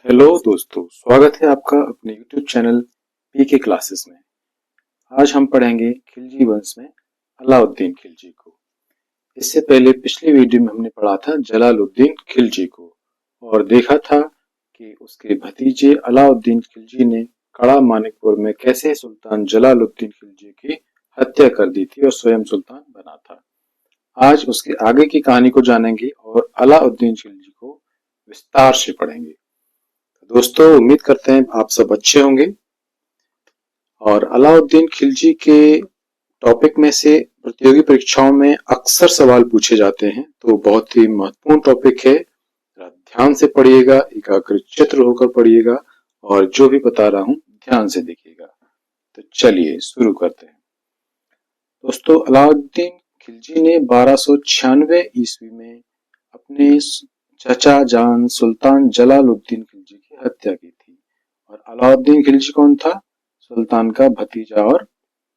Hello दोस्तों, स्वागत है आपका अपने YouTube चैनल पीके क्लासेस में। आज हम पढ़ेंगे खिलजी वंश में अलाउद्दीन खिलजी को। इससे पहले पिछली वीडियो में हमने पढ़ा था जलालुद्दीन खिलजी को और देखा था कि उसके भतीजे अलाउद्दीन खिलजी ने कड़ा मानिकपुर में कैसे सुल्तान जलालुद्दीन खिलजी की हत्या कर दी थी और स्वयं सुल्तान बना था। आज उसके आगे की कहानी को जानेंगे और अलाउद्दीन खिलजी को विस्तार से पढ़ेंगे। दोस्तों, उम्मीद करते हैं आप सब अच्छे होंगे। और अलाउद्दीन खिलजी के टॉपिक में से प्रतियोगी परीक्षाओं में अक्सर सवाल पूछे जाते हैं, तो बहुत ही महत्वपूर्ण टॉपिक है। ध्यान से पढ़िएगा, एकाग्रचित्त होकर पढ़िएगा और जो भी बता रहा हूं ध्यान से देखिएगा। तो चलिए शुरू करते हैं। दोस्तों, अलाउद्दीन खिलजी ने 1296 ईस्वी में अपने चचा जान सुल्तान जलालुद्दीन खिलजी की हत्या की थी। और अलाउद्दीन खिलजी कौन था? सुल्तान का भतीजा और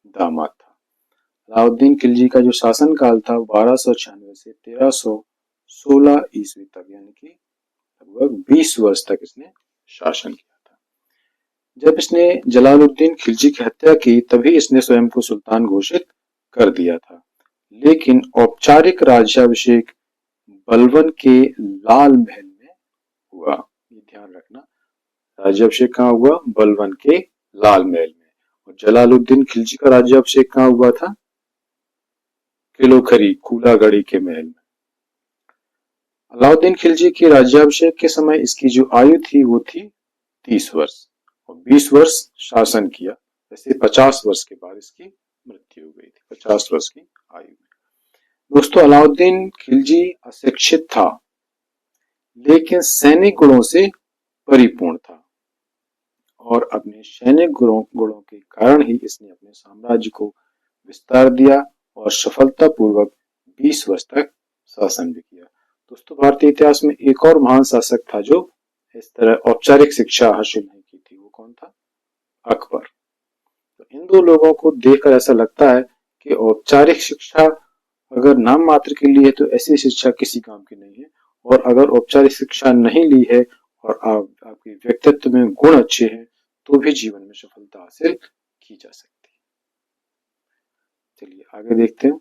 दामाद था। अलाउद्दीन खिलजी का जो शासन काल था 1296 से 1316 ईस्वी तक, यानी कि लगभग 20 वर्ष तक इसने शासन किया था। जब इसने जलालुद्दीन खिलजी की हत्या की तभी इसने स्वयं को सुल्तान घोषित कर दिया था, लेकिन औपचारिक राज्याभिषेक बलबन के लाल महल में हुआ। ये ध्यान रखना, राज्याभिषेक कहाँ हुआ? बलबन के लाल महल में। और जलालुद्दीन खिलजी का राज्याभिषेक कहाँ हुआ था? किलोखरी कूलागढ़ी के महल में। अलाउद्दीन खिलजी के राज्याभिषेक के समय इसकी जो आयु थी वो थी 30 वर्ष और 20 वर्ष शासन किया। वैसे 50 वर्ष के बाद इसकी मृत्यु हो गई थी, 50 वर्ष की आयु में। दोस्तों, अलाउद्दीन खिलजी अशिक्षित था लेकिन सैनिक गुणों से परिपूर्ण था और अपने सैनिक गुणों के कारण ही इसने अपने साम्राज्य को विस्तार दिया और सफलतापूर्वक 20 वर्ष तक शासन भी किया। दोस्तों, भारतीय इतिहास में एक और महान शासक था जो इस तरह औपचारिक शिक्षा हासिल नहीं की थी। वो कौन था? अकबर। तो इन दो लोगों को देखकर ऐसा लगता है कि औपचारिक शिक्षा अगर नाम मात्र के लिए है तो ऐसी शिक्षा किसी काम की नहीं है, और अगर औपचारिक शिक्षा नहीं ली है और आपके व्यक्तित्व में गुण अच्छे हैं तो भी जीवन में सफलता हासिल की जा सकती है। चलिए आगे देखते हैं।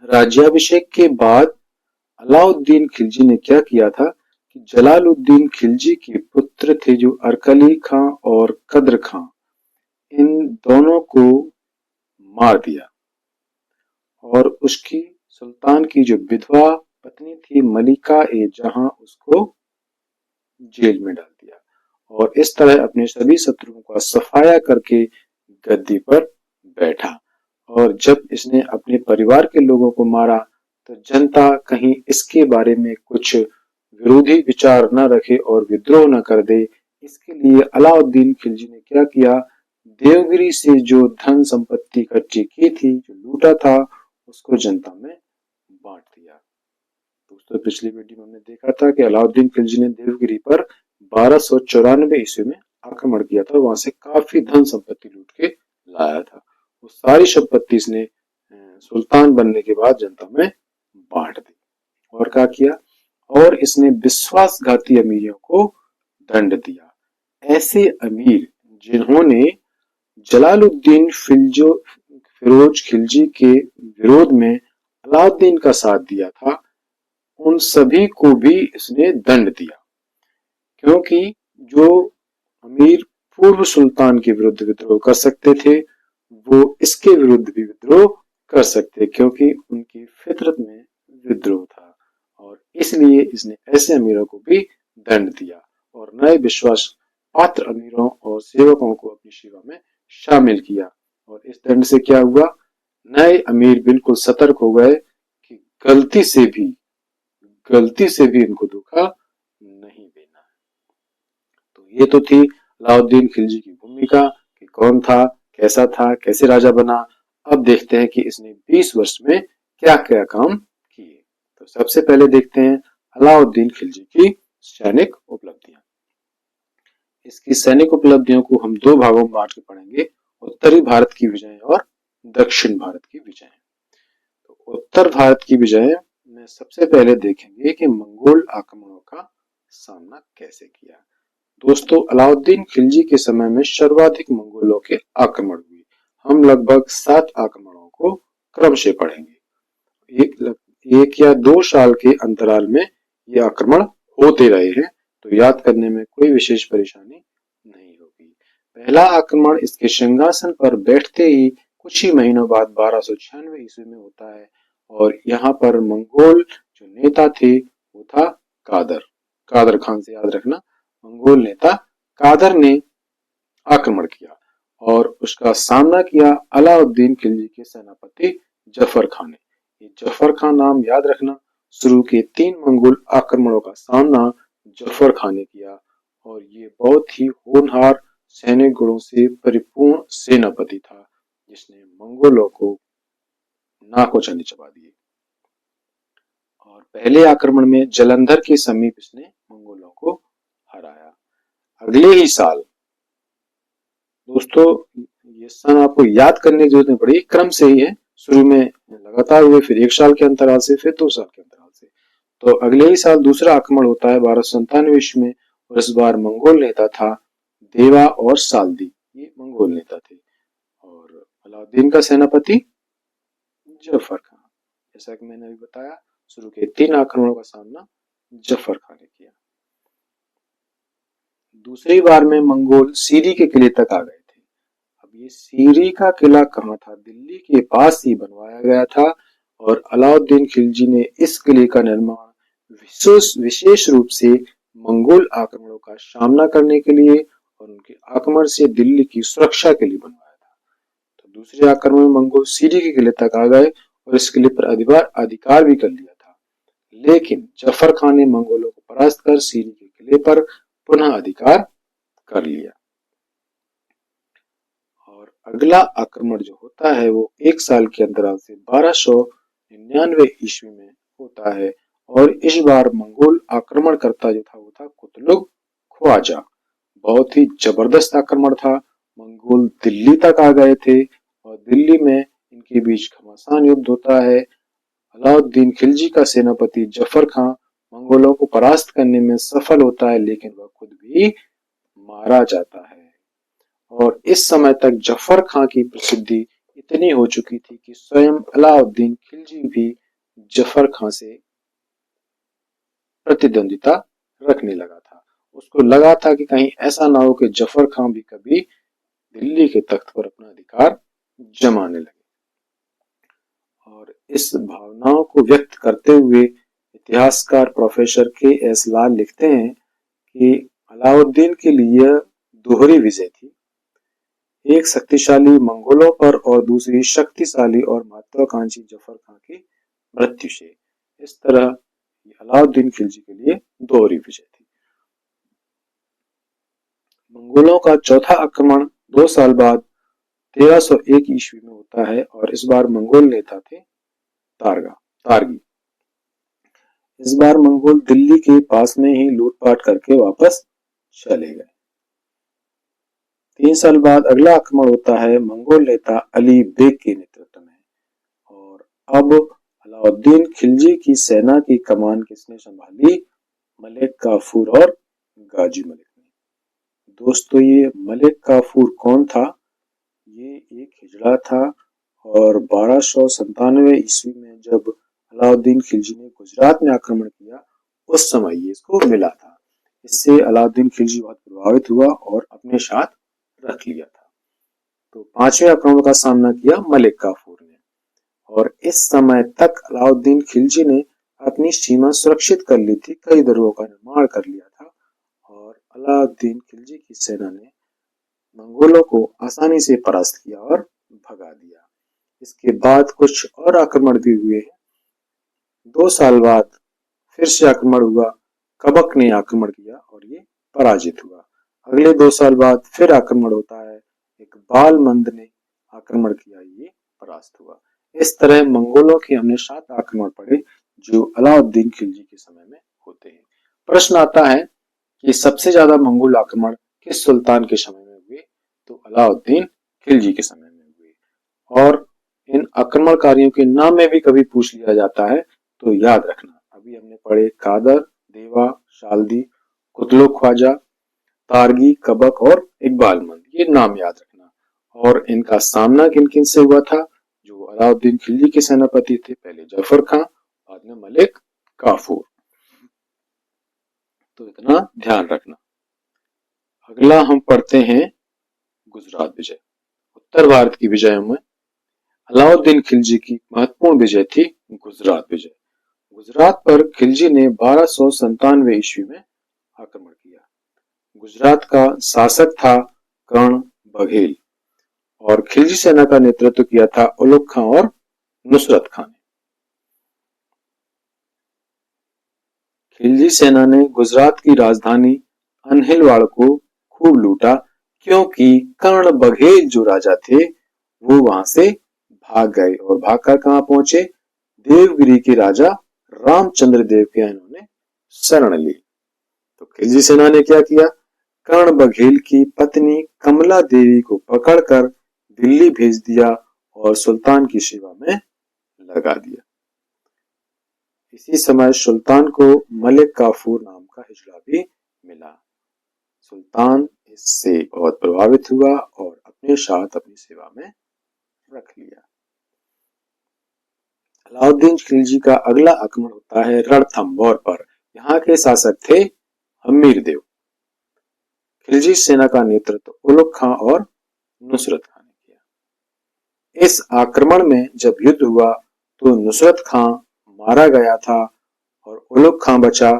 राज्याभिषेक के बाद अलाउद्दीन खिलजी ने क्या किया था कि जलालुद्दीन खिलजी के पुत्र थे जो अरकली खां और कद्र खां, इन दोनों को मार दिया और उसकी सुल्तान की जो विधवा पत्नी थी मलिका ए जहां, उसको जेल में डाल दिया और इस तरह अपने सभी शत्रुओं का सफाया करके गद्दी पर बैठा। और जब इसने अपने परिवार के लोगों को मारा तो जनता कहीं इसके बारे में कुछ विरोधी विचार न रखे और विद्रोह न कर दे, इसके लिए अलाउद्दीन खिलजी ने क्या किया? देवगिरी से जो धन संपत्ति इकट्ठी की थी, जो लूटा था, उसको जनता में बांट दिया। दोस्तों, पिछली वीडियो में हमने देखा था कि अलाउद्दीन खिलजी ने देवगिरी पर 1294 ईस्वी में आक्रमण किया था, वहां से काफी धन संपत्ति लूट के लाया था। वो सारी संपत्ति इसने सुल्तान बनने के बाद जनता में बांट दी। और क्या किया? और इसने विश्वासघाती अमीरों को दंड दिया। ऐसे अमीर जिन्होंने जलालुद्दीन फिरोज खिलजी के विरोध में अलाउद्दीन का साथ दिया था, उन सभी को भी इसने दंड दिया, क्योंकि जो अमीर पूर्व सुल्तान के विरुद्ध विद्रोह कर सकते थे वो इसके विरुद्ध भी विद्रोह कर सकते, क्योंकि उनकी फितरत में विद्रोह था। और इसलिए इसने ऐसे अमीरों को भी दंड दिया और नए विश्वास पात्र अमीरों और सेवकों को अपनी सेवा में शामिल किया। और इस दंड से क्या हुआ? नए अमीर बिल्कुल सतर्क हो गए कि गलती से भी इनको धोखा नहीं देना है। तो ये तो थी अलाउद्दीन खिलजी की भूमिका कि कौन था, कैसा था, कैसे राजा बना। अब देखते हैं कि इसने 20 वर्ष में क्या क्या काम किए। तो सबसे पहले देखते हैं अलाउद्दीन खिलजी की सैनिक उपलब्धियां। इसकी सैनिक उपलब्धियों को हम दो भागों में बांट के पढ़ेंगे, उत्तरी भारत की विजय और दक्षिण भारत की विजय। तो उत्तर भारत की विजय में सबसे पहले देखेंगे कि मंगोल आक्रमणों का सामना कैसे किया। दोस्तों, अलाउद्दीन खिलजी के समय में सर्वाधिक मंगोलों के आक्रमण हुए। हम लगभग 7 आक्रमणों को क्रम से पढ़ेंगे। एक या 2 साल के अंतराल में ये आक्रमण होते रहे हैं, तो याद करने में कोई विशेष परेशानी नहीं होगी। पहला आक्रमण इसके सिंहासन पर बैठते ही कुछ ही महीनों बाद 1296 ईस्वी में होता है और यहाँ पर मंगोल जो नेता थे वो था कादर। कादर खान से याद रखना, मंगोल नेता कादर ने आक्रमण किया और उसका सामना किया अलाउद्दीन खिलजी के सेनापति जफर खान ने। ये जफर खान नाम याद रखना। शुरू के 3 मंगोल आक्रमणों का सामना जफर खान ने किया और ये बहुत ही होनहार सैनिक गुणों से परिपूर्ण सेनापति था जिसने मंगोलों को नाकों चने चबा दिए। और पहले आक्रमण में जलंधर के समीप इसने मंगोलों को हराया। अगले ही साल, दोस्तों ये सन आपको याद करने की जरूरत नहीं पड़ी, क्रम से ही है, शुरू में लगातार हुए, फिर 1 साल के अंतराल से, फिर 2 साल के अंतराल से। तो अगले ही साल दूसरा आक्रमण होता है 1297 ईस्वी में और इस बार मंगोल नेता था देवा और साल्दी। ये मंगोल नेता थे और अलाउद्दीन का सेनापति जफर खान। जैसा कि मैंने अभी बताया, शुरू के 3 आक्रमणों का सामना जफर खान ने किया। दूसरी बार में मंगोल सीरी के किले तक आ गए थे। अब ये सीरी का किला कहाँ था? दिल्ली के पास ही बनवाया गया था और अलाउद्दीन खिलजी ने इस किले का निर्माण विशेष रूप से मंगोल आक्रमणों का सामना करने के लिए और उनके आक्रमण से दिल्ली की सुरक्षा के लिए बनवाया था। तो दूसरे आक्रमण में मंगोल सीरी के किले तक आ गए और इस किले पर अधिकार भी कर लिया था, लेकिन जफर खान ने मंगोलों को परास्त कर सीरी के किले पर पुनः अधिकार कर लिया। और अगला आक्रमण जो होता है वो 1 साल के अंतराल से 1299 ईस्वी में होता है और इस बार मंगोल आक्रमणकर्ता जो था वो था कुतलुग ख्वाजा। बहुत ही जबरदस्त आक्रमण था। मंगोल दिल्ली तक आ गए थे और दिल्ली में इनके बीच घमासान युद्ध होता है। अलाउद्दीन खिलजी का सेनापति जफर खान मंगोलों को परास्त करने में सफल होता है, लेकिन वह खुद भी मारा जाता है। और इस समय तक जफर खान की प्रसिद्धि इतनी हो चुकी थी कि स्वयं अलाउद्दीन खिलजी भी जफर खान से प्रतिद्वंदिता रखने लगा था। उसको लगा था कि कहीं ऐसा ना हो कि जफर खान भी कभी दिल्ली के तख्त पर अपना अधिकार जमाने लगे। और इस भावनाओं को व्यक्त करते हुए इतिहासकार प्रोफेसर के.एस. लाल लिखते हैं कि अलाउद्दीन के लिए दोहरी विजय थी, एक शक्तिशाली मंगोलों पर और दूसरी शक्तिशाली और महत्वाकांक्षी जफर खान की मृत्यु से। इस तरह अलाउद्दीन खिलजी के लिए दोहरी विजय थी। मंगोलों का चौथा आक्रमण 2 साल बाद 1301 ईस्वी में होता है और इस बार मंगोल नेता थे तारगी। इस बार मंगोल दिल्ली के पास में ही लूटपाट करके वापस चले गए। 3 साल बाद अगला आक्रमण होता है मंगोल नेता अली बेग के नेतृत्व में और अब अलाउद्दीन खिलजी की सेना की कमान किसने संभाली? मलिक काफूर और गाजी मलिक ने। दोस्तों, ये मलिक काफूर कौन था? ये एक हिजड़ा था और 1297 ईस्वी में जब अलाउद्दीन खिलजी ने गुजरात में आक्रमण किया उस समय ये इसको मिला था। इससे अलाउद्दीन खिलजी बहुत प्रभावित हुआ और अपने साथ रख लिया था। तो 5वें आक्रमण का सामना किया मलिक काफूर ने और इस समय तक अलाउद्दीन खिलजी ने अपनी सीमा सुरक्षित कर ली थी, कई दुर्गों का निर्माण कर लिया था और अलाउद्दीन खिलजी की सेना ने मंगोलों को आसानी से परास्त किया और भगा दिया। इसके बाद कुछ और आक्रमण भी हुए हैं। 2 साल बाद फिर से आक्रमण हुआ, कबक ने आक्रमण किया और ये पराजित हुआ। अगले 2 साल बाद फिर आक्रमण होता है, इकबाल मंद ने आक्रमण किया, ये परास्त हुआ। इस तरह मंगोलों के हमने 7 आक्रमण पढ़े जो अलाउद्दीन खिलजी के समय में होते हैं। प्रश्न आता है कि सबसे ज्यादा मंगोल आक्रमण किस सुल्तान के समय में हुए? तो अलाउद्दीन खिलजी के समय में हुए। और इन आक्रमणकारियों के नाम में भी कभी पूछ लिया जाता है तो याद रखना, अभी हमने पढ़े कादर, देवा, साल्दी, कुतलुग ख्वाजा, तारगी, कबक और इकबालमंद, ये नाम याद रखना। और इनका सामना किन किन से हुआ था? जो अलाउद्दीन खिलजी के सेनापति थे, पहले जफर खां, बाद में मलिक काफूर। तो इतना ध्यान रखना। अगला हम पढ़ते हैं गुजरात विजय। उत्तर भारत की विजयों में अलाउद्दीन खिलजी की महत्वपूर्ण विजय थी गुजरात विजय। गुजरात पर खिलजी ने 1297 ईस्वी में आक्रमण किया। गुजरात का शासक था कर्ण बघेल और खिलजी सेना का नेतृत्व किया था उलुग खां और नुसरत खां ने। खिलजी सेना ने गुजरात की राजधानी अनहिलवाड़ को खूब लूटा, क्योंकि कर्ण बघेल जो राजा थे वो वहां से भाग गए और भागकर कहां पहुंचे? देवगिरी के राजा रामचंद्र देव के इन्होंने शरण ली। तो खिलजी सेना ने क्या किया? कर्ण बघेल की पत्नी कमला देवी को पकड़कर दिल्ली भेज दिया और सुल्तान की सेवा में लगा दिया। इसी समय सुल्तान को मलिक काफूर नाम का हिजड़ा भी मिला। सुल्तान इससे बहुत प्रभावित हुआ और अपने साथ अपनी सेवा में रख लिया। अलाउद्दीन खिलजी का अगला आक्रमण होता है रणथंभौर पर। यहाँ के शासक थे हमीर देव। खिलजी सेना का नेतृत्व उलुग खां और नुसरत खां ने किया। इस आक्रमण में जब युद्ध हुआ तो नुसरत खां मारा गया था और उलुग खां बचा।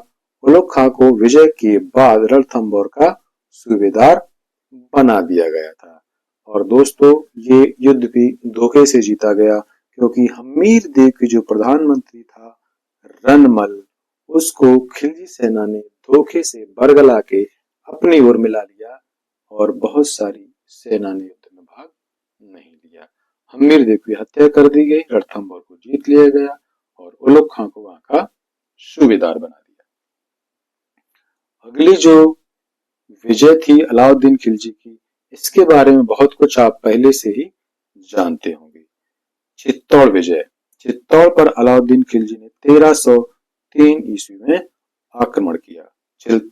उलुग खां को विजय के बाद रणथंभौर का सूबेदार बना दिया गया था। और दोस्तों, ये युद्ध भी धोखे से जीता गया, क्योंकि हमीर देव की जो प्रधानमंत्री था रनमल, उसको खिलजी सेना ने धोखे से बरगला के अपनी ओर मिला लिया और बहुत सारी सेना ने युद्ध में भाग नहीं लिया। हमीर देव की हत्या कर दी गई, रणथंभौर को जीत लिया गया और उलुग खां को वहां का सूबेदार बना दिया। अगली जो विजय थी अलाउद्दीन खिलजी की, इसके बारे में बहुत कुछ आप पहले से ही जानते होंगे। चित्तौड़ विजय। चित्तौड़ पर अलाउद्दीन खिलजी ने 1303 ईस्वी में आक्रमण किया।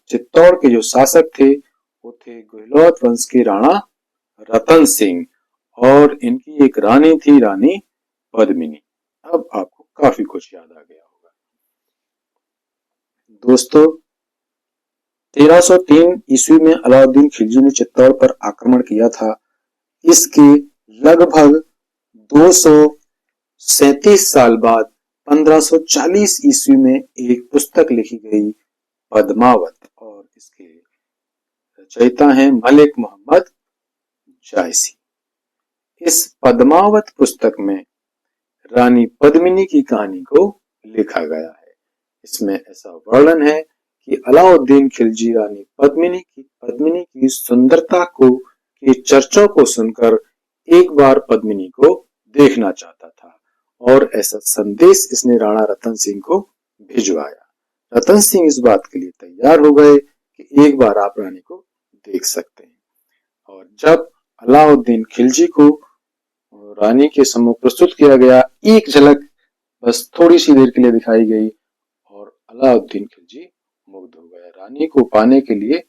चित्तौड़ के जो शासक थे वो थे गहलोत वंश के राणा रतन सिंह और इनकी एक रानी थी, रानी पद्मिनी। अब आपको काफी कुछ याद आ गया होगा। दोस्तों, 1303 ईस्वी में अलाउद्दीन खिलजी ने चित्तौड़ पर आक्रमण किया था। इसके लगभग 237 साल बाद 1540 ईस्वी में एक पुस्तक लिखी गई पद्मावत, और इसके रचयिता हैं मलिक मोहम्मद जायसी। इस पद्मावत पुस्तक में रानी पद्मिनी की कहानी को लिखा गया है। इसमें ऐसा वर्णन है कि अलाउद्दीन खिलजी रानी पद्मिनी की सुंदरता की चर्चाओं को सुनकर एक बार पद्मिनी को देखना चाहता था और ऐसा संदेश इसने राणा रतन सिंह को भिजवाया। रतन सिंह इस बात के लिए तैयार हो गए कि एक बार आप रानी को देख सकते हैं। और जब अलाउद्दीन खिलजी को रानी के सम्मुख प्रस्तुत किया गया, एक झलक बस थोड़ी सी देर के लिए दिखाई गई और अलाउद्दीन खिलजी मुग्ध हो गया। रानी को पाने के लिए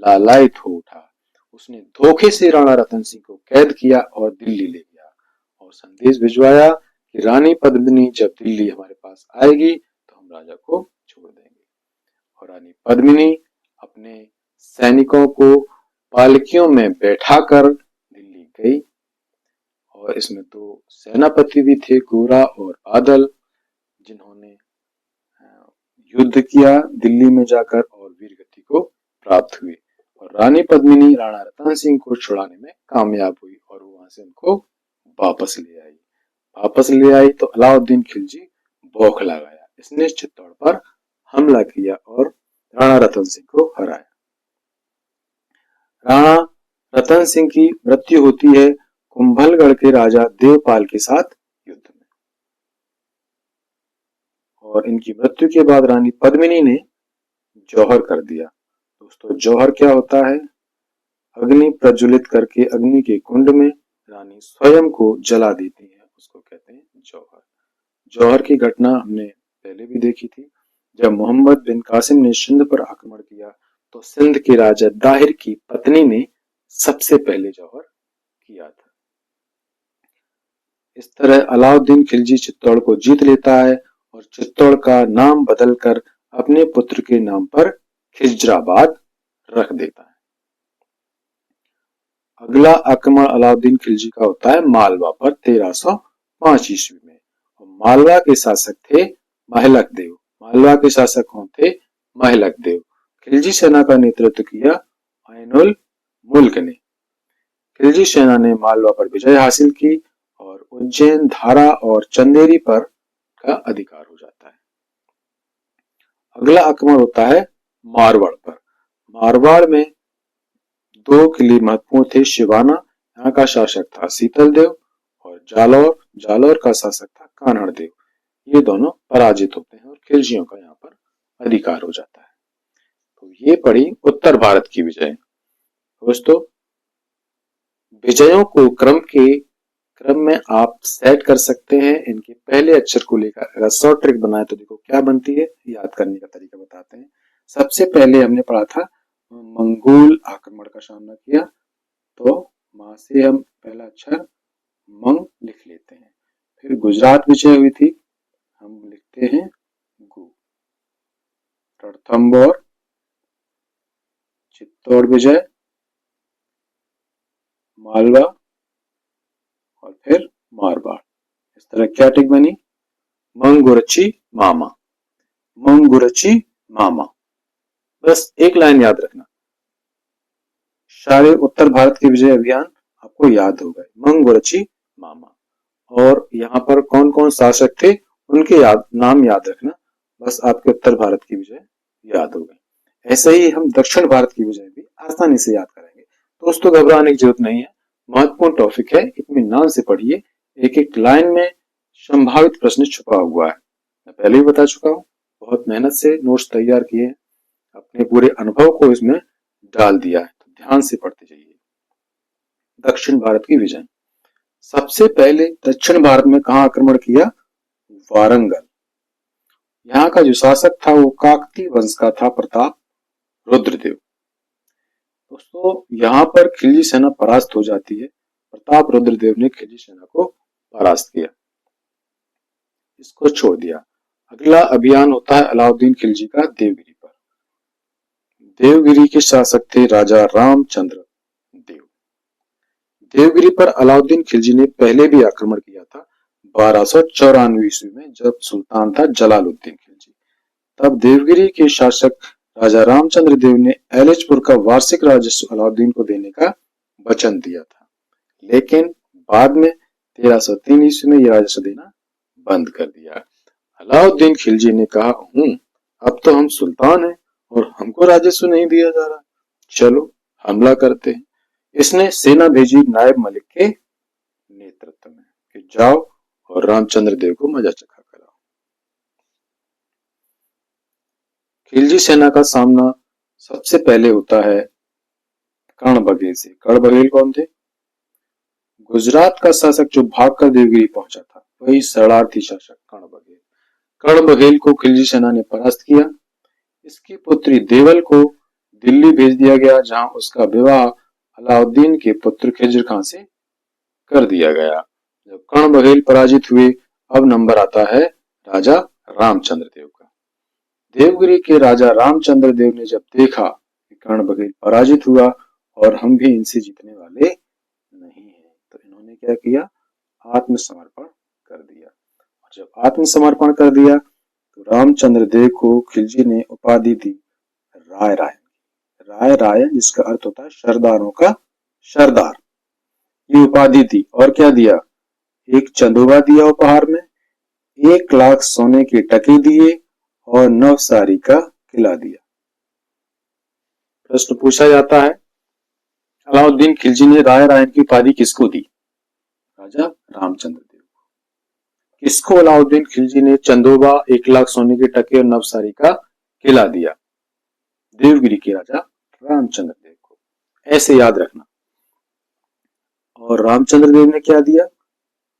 लालायित हो उठा। उसने धोखे से राणा रतन सिंह को कैद किया और दिल्ली ले गया और संदेश भिजवाया कि रानी पद्मिनी जब दिल्ली हमारे पास आएगी तो हम राजा को छोड़ देंगे। और रानी पद्मिनी अपने सैनिकों को पालकियों में बैठाकर दिल्ली गई और इसमें 2 सेनापति भी थे, गोरा और बादल, जिन्होंने युद्ध किया दिल्ली में जाकर और वीरगति को प्राप्त हुई। और रानी पद्मिनी राणा रतन सिंह को छुड़ाने में कामयाब हुई और वहां से उनको वापस ले आई तो अलाउद्दीन खिलजी बौखला गया। इसने चित्तौड़ पर हमला किया और राणा रतन सिंह को हराया। राणा रतन सिंह की मृत्यु होती है कुंभलगढ़ के राजा देवपाल के साथ युद्ध में। और इनकी मृत्यु के बाद रानी पद्मिनी ने जौहर कर दिया। दोस्तों, जौहर क्या होता है? अग्नि प्रज्वलित करके अग्नि के कुंड में रानी स्वयं को जला देती है, उसको कहते हैं जौहर। जौहर की घटना हमने पहले भी देखी थी। जब मोहम्मद बिन कासिम ने सिंध पर आक्रमण किया तो सिंध के राजा दाहिर की पत्नी ने सबसे पहले जौहर किया था। इस तरह अलाउद्दीन खिलजी चित्तौड़ को जीत लेता है और चित्तौड़ का नाम बदलकर अपने पुत्र के नाम पर खिजराबाद रख देता है। अगला आक्रमण अलाउद्दीन खिलजी का होता है मालवा पर 1305 ईस्वी में। मालवा के शासक थे महलक देव। मालवा के शासक कौन थे? महलक देव। खिलजी सेना का नेतृत्व किया ऐनुल मुल्क ने। खिलजी सेना ने मालवा पर विजय हासिल की और उज्जैन, धारा और चंदेरी पर का अधिकार हो जाता है। अगला आक्रमण होता है मारवाड़ पर। मारवाड़ में दो किले महत्वपूर्ण थे। शिवाना, यहाँ का शासक था शीतल देव, और जालौर, जालौर का शासक था कान्हड़ देव। ये दोनों पराजित होते हैं और खिलजियों का यहाँ पर अधिकार हो जाता है। तो ये पड़ी उत्तर भारत की विजय। दोस्तों, विजयों को क्रम में आप सेट कर सकते हैं। इनके पहले अक्षर को लेकर अगर शॉर्ट ट्रिक बनाए तो देखो क्या बनती है, याद करने का तरीका बताते हैं। सबसे पहले हमने पढ़ा था मंगोल आक्रमण का सामना किया, तो मां से हम पहला अक्षर मंग लिख लेते हैं। फिर गुजरात विजय हुई थी, हम लिखते हैं गु। रणथंबोर, चित्तौड़ विजय, मालवा और फिर मारवाड़। इस तरह क्या टिक बनी? मंगुरची मामा, मंगुरची मामा। बस एक लाइन याद रखना, सारे उत्तर भारत के विजय अभियान आपको याद हो गए। मंगुरची मामा। और यहाँ पर कौन कौन शासक थे उनके नाम याद रखना, बस आपके उत्तर भारत की विजय याद हो गए। ऐसे ही हम दक्षिण भारत की विजय भी आसानी से याद करेंगे। दोस्तों, घबराने की जरूरत नहीं है, महत्वपूर्ण टॉपिक है, इत्मीनान से पढ़िए। एक एक लाइन में संभावित प्रश्न छुपा हुआ है। मैं पहले ही बता चुका हूँ, बहुत मेहनत से नोट्स तैयार किए हैं, अपने पूरे अनुभव को इसमें डाल दिया है, तो ध्यान से पढ़ते जाइए। दक्षिण भारत की विजय। सबसे पहले दक्षिण भारत में कहां आक्रमण किया? वारंगल। यहाँ का जो शासक था वो काकती वंश का था, प्रताप रुद्रदेव। दोस्तों, यहाँ पर खिलजी सेना परास्त हो जाती है। प्रताप रुद्रदेव ने खिलजी सेना को परास्त किया, इसको छोड़ दिया। अगला अभियान होता है अलाउद्दीन खिलजी का देवगिरी पर। देवगिरी के शासक थे राजा रामचंद्र देव। देवगिरी पर अलाउद्दीन खिलजी ने पहले भी आक्रमण किया था 1294 ईस्वी में, जब सुल्तान था जलालुद्दीन खिलजी। तब देवगिरी के शासक राजा रामचंद्र देव ने एलिचपुर का वार्षिक राजस्व अलाउद्दीन को देने का वचन दिया था, लेकिन बाद में 1303 ईस्वी में यह राजस्व देना बंद कर दिया। अलाउद्दीन खिलजी ने कहा, अब तो हम सुल्तान हैं और हमको राजस्व नहीं दिया जा रहा, चलो हमला करते हैं। इसने सेना भेजी नायब मलिक के नेतृत्व में कि जाओ और रामचंद्र देव को मजा चखा कराओ। खिलजी सेना का सामना सबसे पहले होता है कर्ण बघेल से। कर्ण बघेल कौन थे? गुजरात का शासक जो भागकर देवगिरी पहुंचा था, वही शरणार्थी शासक कर्ण बघेल। कर्ण बघेल को खिलजी सेना ने परास्त किया। इसकी पुत्री देवल को दिल्ली भेज दिया गया, जहां उसका विवाह अलाउद्दीन के पुत्र खिज्र खां से कर दिया गया। जब कर्ण बघेल पराजित हुए, अब नंबर आता है राजा रामचंद्र देव का। देवगिरी के राजा रामचंद्र देव ने जब देखा कि कर्ण बघेल पराजित हुआ और हम भी इनसे जीतने वाले नहीं हैं, तो इन्होंने क्या किया? आत्मसमर्पण कर दिया। और जब आत्मसमर्पण कर दिया तो रामचंद्र देव को खिलजी ने उपाधि दी राय रायन। राय रायन जिसका अर्थ होता है सरदारों का सरदार, ये उपाधि दी। और क्या दिया? एक चंदोबा दिया उपहार में, 1 लाख सोने के टके दिए और नवसारी का किला दिया। प्रश्न पूछा जाता है, अलाउद्दीन खिलजी ने राय रायन की उपाधि किसको दी? राजा रामचंद्र देव को। किसको अलाउद्दीन खिलजी ने चंदोबा, 1 लाख सोने के टके और नवसारी का किला दिया? देवगिरी के राजा रामचंद्र देव को। ऐसे याद रखना। और रामचंद्र देव ने क्या दिया?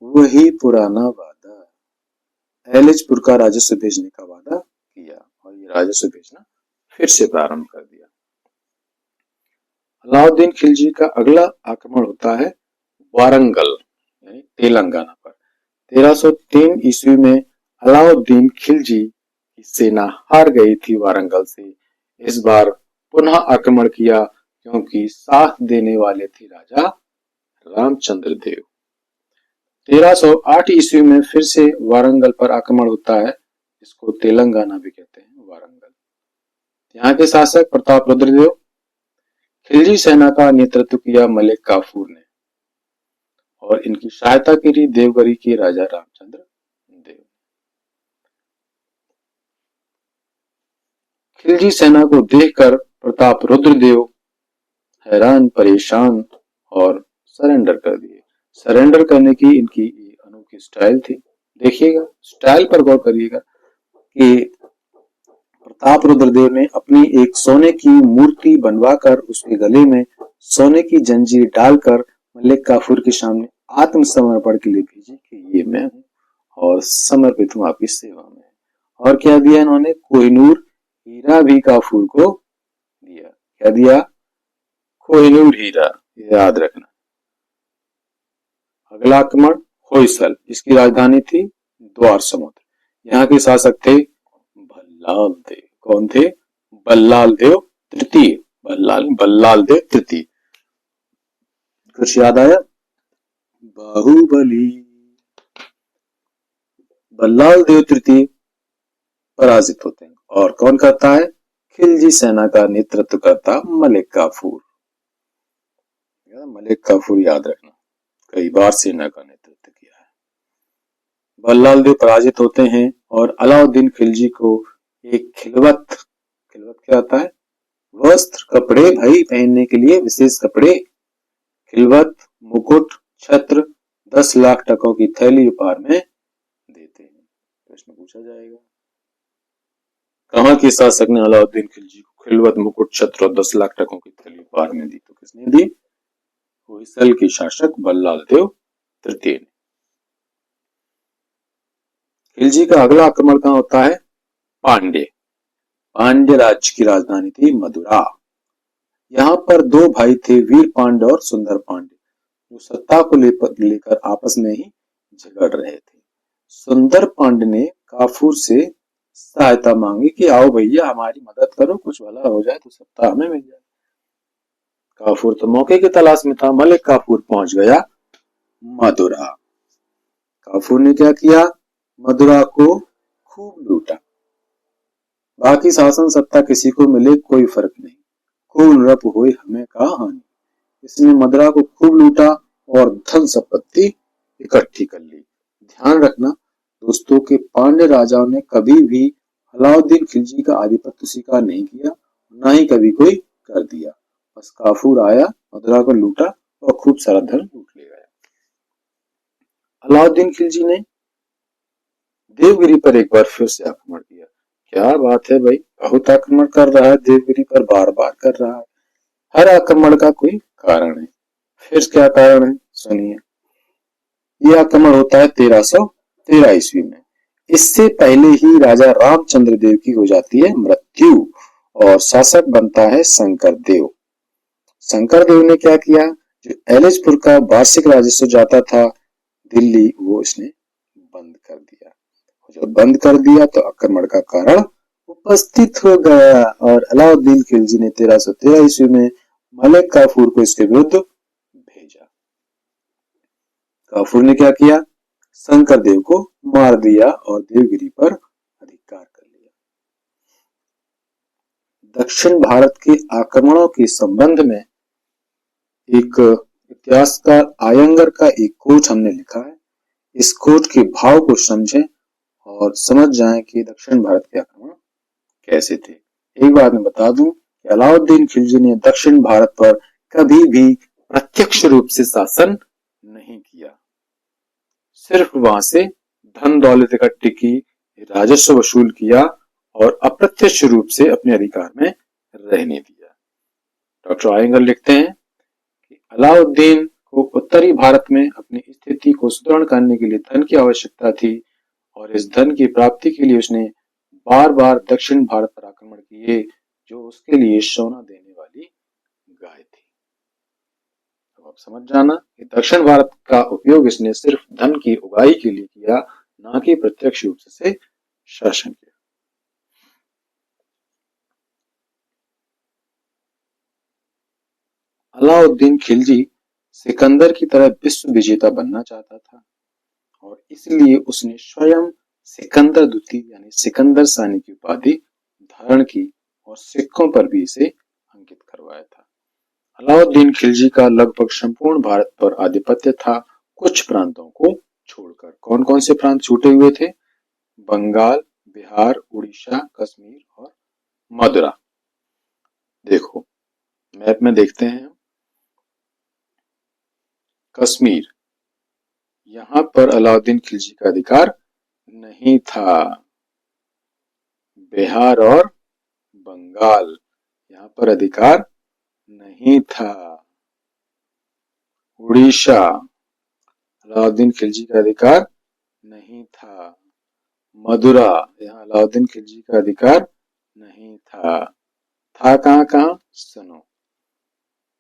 वही पुराना वादा, एलिचपुर का राजस्व भेजने का वादा किया, और ये राजस्व भेजना फिर से प्रारंभ कर दिया। अलाउद्दीन खिलजी का अगला आक्रमण होता है वारंगल यानी तेलंगाना पर। 1303 ईस्वी में अलाउद्दीन खिलजी की सेना हार गई थी वारंगल से। इस बार पुनः आक्रमण किया क्योंकि साथ देने वाले थे राजा रामचंद्र देव। 1308 ईस्वी में फिर से वारंगल पर आक्रमण होता है, इसको तेलंगाना भी कहते हैं वारंगल। यहाँ के शासक प्रताप रुद्रदेव। खिलजी सेना का नेतृत्व किया मलिक काफूर ने और इनकी सहायता की देवगिरी के राजा रामचंद्र देव। खिलजी सेना को देखकर प्रताप रुद्रदेव हैरान परेशान और सरेंडर कर दिए। सरेंडर करने की इनकी अनोखी स्टाइल थी। देखिएगा, स्टाइल पर गौर करिएगा कि प्रताप रुद्रदेव ने अपनी एक सोने की मूर्ति बनवाकर उसके गले में सोने की जंजीर डालकर मलिक काफूर के सामने आत्मसमर्पण के लिए भेजी कि ये मैं हूँ और समर्पित हूँ आपकी सेवा में। और क्या दिया इन्होंने? कोहिनूर हीरा भी काफूर को दिया। क्या दिया? कोहिनूर हीरा, याद रखना। अगला आक्रमण होयसल, इसकी राजधानी थी द्वार समुद्र। यहाँ के शासक थे बल्लाल देव। कौन थे? बल्लाल देव तृतीय। बल्लाल देव तृतीय। कुछ याद आया? बाहुबली। बल्लाल देव तृतीय पराजित होते हैं और कौन करता है? खिलजी सेना का नेतृत्व करता मलिक काफूर। मलिक काफूर याद रखना, कई बार सेना का नेतृत्व किया है। बल्लाल देव पराजित होते हैं और अलाउद्दीन खिलजी को एक खिलवत क्या आता है? वस्त्र, कपड़े भाई पहनने के लिए विशेष कपड़े, खिलवत, मुकुट, छत्र, 10 लाख टकों की थैली उपहार में देते हैं। प्रश्न पूछा जाएगा, कहाँ के शासक ने अलाउद्दीन खिलजी को खिलवत, मुकुट, छत्र और 10 लाख टकों की थैली उपहार में दी? तो किसने दी? होयसल के शासक बल्लाल देव तृतीय ने। खिलजी का अगला आक्रमण कहाँ होता है? पांड्य। पांड्य राज्य की राजधानी थी मदुरा। यहाँ पर दो भाई थे, वीर पांड्य और सुंदर पांड्य, जो सत्ता को लेकर आपस में ही झगड़ रहे थे। सुंदर पांड्य ने काफूर से सहायता मांगी कि आओ भैया हमारी मदद करो, कुछ भला हो जाए तो सत्ता हमें मिल जाए। काफूर तो मौके की तलाश में था। मलिक काफूर पहुंच गया मदुरा। काफूर ने क्या किया? मदुरा को खूब लूटा। बाकी शासन सत्ता किसी को मिले कोई फर्क नहीं, खूब नृप हुए हमें का हानि। इसने मदुरा को खूब लूटा और धन संपत्ति इकट्ठी कर ली। ध्यान रखना दोस्तों के पांड्य राजाओं ने कभी भी अलाउद्दीन खिलजी का आधिपत्य स्वीकार नहीं किया, ना ही कभी कोई कर दिया। बस काफूर आया, मदुरा को लूटा और खूब सारा धन लूट ले गया। अलाउद्दीन खिलजी ने देवगिरी पर एक बार फिर से आक्रमण किया। क्या बात है भाई, बहुत आक्रमण कर रहा है देवगिरी पर, बार बार कर रहा है। हर आक्रमण का कोई कारण है। फिर क्या कारण है सुनिए। यह आक्रमण होता है 1313 ईस्वी में। इससे पहले ही राजा रामचंद्र देव की हो जाती है मृत्यु और शासक बनता है शंकर देव। शंकर देव ने क्या किया? जो एलिचपुर का वार्षिक राजस्व जाता था दिल्ली, वो इसने बंद कर दिया। जब बंद कर दिया तो आक्रमण का कारण उपस्थित हो गया और अलाउद्दीन खिलजी ने 1313 ईस्वी में मलिक काफूर को इसके विरुद्ध भेजा। काफूर ने क्या किया? शंकर देव को मार दिया और देवगिरी पर अधिकार कर लिया। दक्षिण भारत के आक्रमणों के संबंध में एक इतिहासकार आयंगर का एक कोट हमने लिखा है। इस कोट के भाव को समझें और समझ जाएं कि दक्षिण भारत के आक्रमण कैसे थे। एक बात मैं बता दूं कि अलाउद्दीन खिलजी ने दक्षिण भारत पर कभी भी प्रत्यक्ष रूप से शासन नहीं किया, सिर्फ वहां से धन दौलत इकट्ठी की, राजस्व वसूल किया और अप्रत्यक्ष रूप से अपने अधिकार में रहने दिया। डॉक्टर आयंगर लिखते हैं कि अलाउद्दीन को उत्तरी भारत में अपनी स्थिति को सुदृढ़ करने के लिए धन की आवश्यकता थी और इस धन की प्राप्ति के लिए उसने बार बार दक्षिण भारत पर आक्रमण किए, जो उसके लिए सोना देने वाली गाय थी। समझ जाना कि दक्षिण भारत का उपयोग इसने सिर्फ धन की उगाही के लिए किया, ना कि प्रत्यक्ष रूप से शासन किया। अलाउद्दीन खिलजी सिकंदर की तरह विश्व विजेता बनना चाहता था और इसलिए उसने स्वयं सिकंदर द्वितीय यानी सिकंदर सानी की उपाधि धारण की और सिक्कों पर भी इसे अंकित करवाया था। अलाउद्दीन खिलजी का लगभग संपूर्ण भारत पर आधिपत्य था, कुछ प्रांतों को छोड़कर। कौन कौन से प्रांत छूटे हुए थे? बंगाल, बिहार, उड़ीसा, कश्मीर और मदुरा। देखो मैप में देखते हैं। कश्मीर, यहां पर अलाउद्दीन खिलजी का अधिकार नहीं था। बिहार और बंगाल, यहां पर अधिकार नहीं था। उड़ीसा, अलाउद्दीन खिलजी का अधिकार नहीं था। मदुरा, यहाँ अलाउद्दीन खिलजी का अधिकार नहीं था। कहां कहां? सुनो,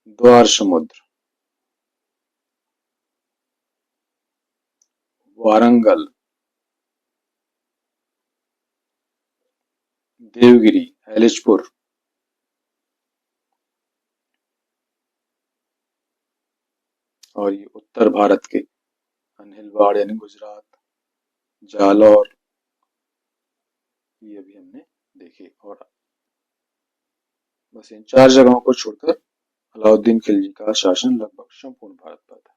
द्वार समुद्र, वारंगल, देवगिरी, एलिचपुर, और ये उत्तर भारत के अनहिलवाड़ यानी गुजरात, जालौर, ये भी हमने देखे। और बस इन 4 जगहों को छोड़कर अलाउद्दीन खिलजी का शासन लगभग संपूर्ण भारत पर था।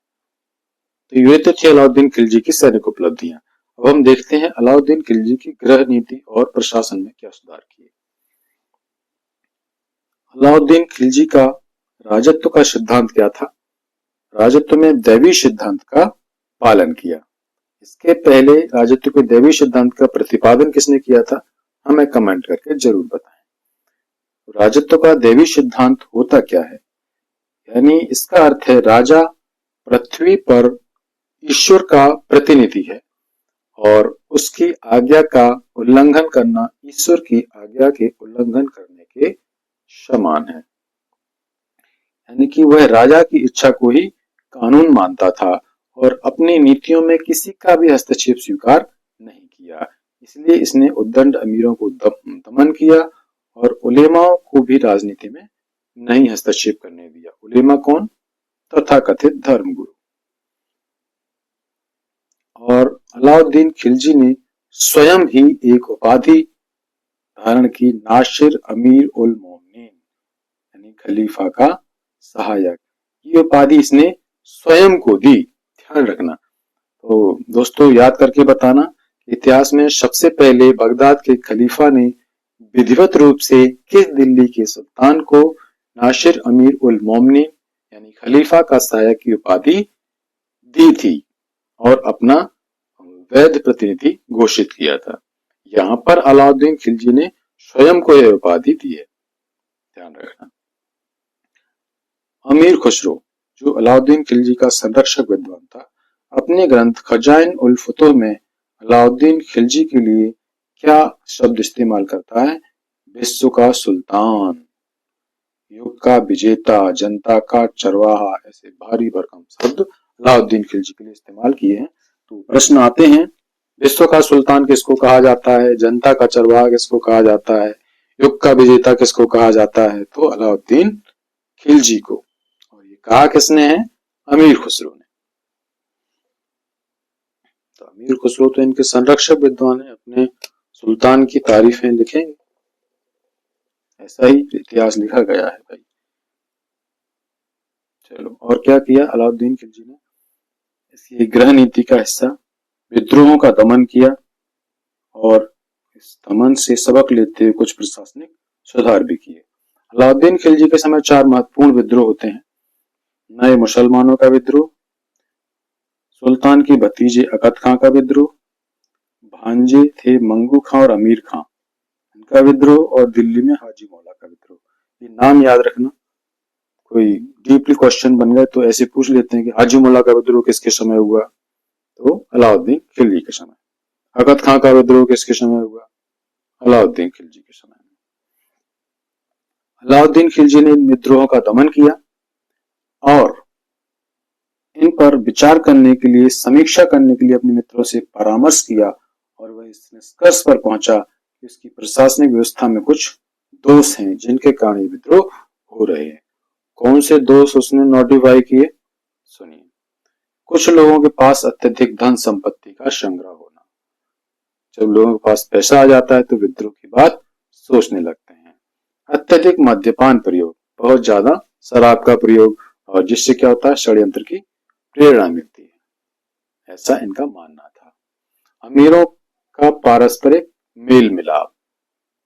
तो ये तो थी अलाउद्दीन खिलजी की सैनिक उपलब्धियां। अब हम देखते हैं अलाउद्दीन खिलजी की गृह नीति और प्रशासन में क्या सुधार किए। अलाउद्दीन खिलजी का राजत्व का सिद्धांत क्या था? राजत्व में दैवी सिद्धांत का पालन किया। इसके पहले राजत्व के दैवी सिद्धांत का प्रतिपादन किसने किया था? हमें कमेंट करके जरूर बताएं। राजत्व का दैवी सिद्धांत होता क्या है? यानी इसका अर्थ है राजा पृथ्वी पर ईश्वर का प्रतिनिधि है और उसकी आज्ञा का उल्लंघन करना ईश्वर की आज्ञा के उल्लंघन करने के समान है। यानी कि वह राजा की इच्छा को ही कानून मानता था और अपनी नीतियों में किसी का भी हस्तक्षेप स्वीकार नहीं किया। इसलिए इसने उद्दंड अमीरों को दमन किया और उलेमाओं को भी राजनीति में नहीं हस्तक्षेप करने दिया। उलेमा कौन? तथाकथित धर्मगुरु। और अलाउद्दीन खिलजी ने स्वयं ही एक उपाधि धारण की, नासिर अमीर उल मोमिनीन यानी खलीफा का सहायक। ये उपाधि इसने स्वयं को दी, ध्यान रखना। तो दोस्तों याद करके बताना, इतिहास में सबसे पहले बगदाद के खलीफा ने विधिवत रूप से किस दिल्ली के सुल्तान को नासिर अमीर उल मोमिनीन यानी खलीफा का सहायक की उपाधि दी थी और अपना वैध प्रतिनिधि घोषित किया था? यहाँ पर अलाउद्दीन खिलजी ने स्वयं को यह उपाधि दी है, ध्यान रखना। अमीर खुसरो, जो अलाउद्दीन खिलजी का संरक्षक विद्वान था, अपने ग्रंथ खजाइन उल फुतूह में अलाउद्दीन खिलजी के लिए क्या शब्द इस्तेमाल करता है? विश्व का सुल्तान, युग का विजेता, जनता का चरवाहा, ऐसे भारी भरकम शब्द अलाउद्दीन खिलजी के लिए इस्तेमाल किए हैं। तो प्रश्न आते हैं, विश्व का सुल्तान किसको कहा जाता है? जनता का चरवाहा किसको कहा जाता है? युग का विजेता किसको कहा जाता है? तो अलाउद्दीन खिलजी को। और ये कहा किसने है? अमीर खुसरो ने। तो अमीर खुसरो तो इनके संरक्षक विद्वान है, अपने सुल्तान की तारीफें लिखेंगे, ऐसा ही इतिहास लिखा गया है भाई। चलो, और क्या किया अलाउद्दीन खिलजी ने? इसकी गृह नीति का हिस्सा विद्रोहों का दमन किया और इस दमन से सबक लेते हुए कुछ प्रशासनिक सुधार भी किए। अलाउद्दीन खिलजी के समय 4 महत्वपूर्ण विद्रोह होते हैं। नए मुसलमानों का विद्रोह, सुल्तान की भतीजे अकद खां का विद्रोह, भांजे थे मंगू खां और अमीर खां इनका विद्रोह, और दिल्ली में हाजी मौला का विद्रोह। ये नाम याद रखना, कोई डीपली क्वेश्चन बन गए तो ऐसे पूछ लेते हैं कि हाजी मौला का विद्रोह किसके समय हुआ? तो अलाउद्दीन खिलजी के समय। अकद खां का विद्रोह किसके समय हुआ? अलाउद्दीन खिलजी के समय में। अलाउद्दीन खिलजी ने इन विद्रोहों का दमन किया और इन पर विचार करने के लिए, समीक्षा करने के लिए अपने मित्रों से परामर्श किया और वह इस निष्कर्ष पर पहुंचा कि उसकी प्रशासनिक व्यवस्था में कुछ दोष हैं जिनके कारण ये विद्रोह हो रहे हैं। कौन से दोष उसने नोटिफाई किए? सुनिए। कुछ लोगों के पास अत्यधिक धन संपत्ति का संग्रह होना। जब लोगों के पास पैसा आ जाता है तो विद्रोह की बात सोचने लगते हैं। अत्यधिक मद्यपान प्रयोग, बहुत ज्यादा शराब का प्रयोग, और जिससे क्या होता है, षड्यंत्र की प्रेरणा मिलती है, ऐसा इनका मानना था। अमीरों का पारस्परिक मेल मिलाप,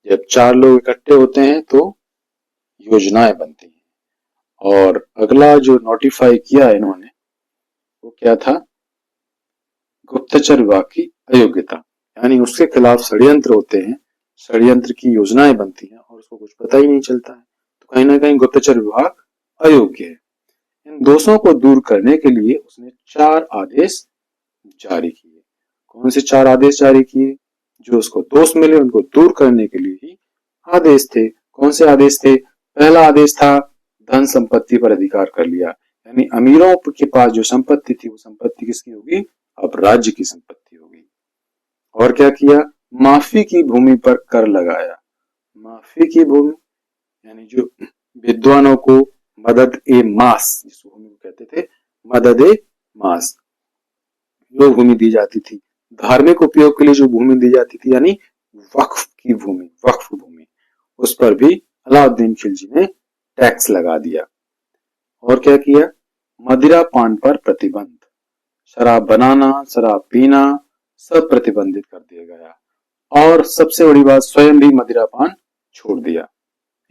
जब चार लोग इकट्ठे होते हैं तो योजनाएं बनती हैं। और अगला जो नोटिफाई किया इन्होंने वो क्या था? गुप्तचर विभाग की अयोग्यता, यानी उसके खिलाफ षड्यंत्र होते हैं, षड्यंत्र की योजनाएं बनती हैं और उसको कुछ पता ही नहीं चलता है, तो कहीं ना कहीं गुप्तचर विभाग अयोग्य है। इन दोषों को दूर करने के लिए उसने 4 आदेश जारी किए। कौन से 4 आदेश जारी किए? जो उसको दोष मिले उनको दूर करने के लिए ही आदेश थे। कौन से आदेश थे? पहला आदेश था धन संपत्ति पर अधिकार कर लिया, यानी अमीरों के पास जो संपत्ति थी वो संपत्ति किसकी होगी? अब राज्य की संपत्ति होगी। और क्या किया? माफी की भूमि पर कर लगाया। माफी की भूमि यानी जो विद्वानों को मदद ए मास, जिस भूमि को कहते थे मदद ए मास, जो भूमि दी जाती थी, धार्मिक उपयोग के लिए जो भूमि दी जाती थी, यानी वक्फ की भूमि, वक्फ भूमि, उस पर भी अलाउद्दीन खिलजी ने टैक्स लगा दिया। और क्या किया? मदिरा पान पर प्रतिबंध, शराब बनाना, शराब पीना सब प्रतिबंधित कर दिया गया। और सबसे बड़ी बात, स्वयं भी मदिरा पान छोड़ दिया,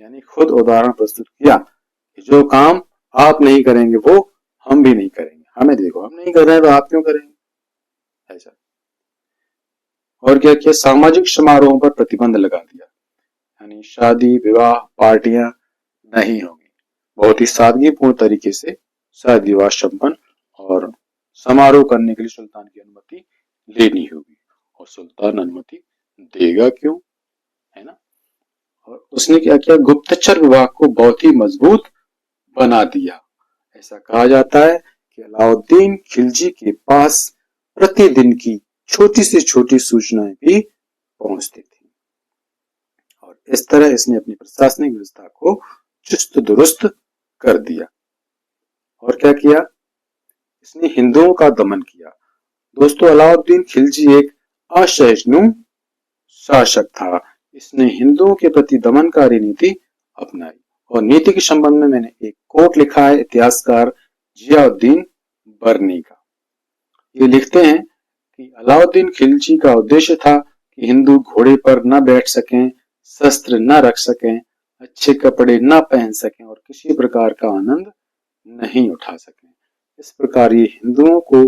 यानी खुद उदाहरण प्रस्तुत किया कि जो काम आप नहीं करेंगे वो हम भी नहीं करेंगे, हमें देखो हम नहीं कर रहे हैं तो आप क्यों करेंगे, ऐसा। और क्या किया? सामाजिक समारोहों पर प्रतिबंध लगा दिया, यानी शादी विवाह पार्टियां नहीं होगी, बहुत ही सादगीपूर्ण तरीके से शादी विवाह संपन्न और समारोह करने के लिए सुल्तान की अनुमति लेनी होगी, और सुल्तान अनुमति देगा क्यों, है ना। और उसने क्या किया? गुप्तचर विभाग को बहुत ही मजबूत बना दिया। ऐसा कहा जाता है कि अलाउद्दीन खिलजी के पास प्रतिदिन की छोटी से छोटी सूचनाएं भी पहुंचती थी, और इस तरह इसने अपनी प्रशासनिक व्यवस्था को चुस्त दुरुस्त कर दिया। और क्या किया? इसने हिंदुओं का दमन किया। दोस्तों, अलाउद्दीन खिलजी एक असहिष्णु शासक था। इसने हिंदुओं के प्रति दमनकारी नीति अपनाई, और नीति के संबंध में मैंने एक कोट लिखा है इतिहासकार जियाउद्दीन बरनी का। ये लिखते हैं कि अलाउद्दीन खिलजी का उद्देश्य था कि हिंदू घोड़े पर न बैठ सकें, शस्त्र न रख सकें, अच्छे कपड़े न पहन सकें और किसी प्रकार का आनंद नहीं उठा सकें। इस प्रकार ये हिंदुओं को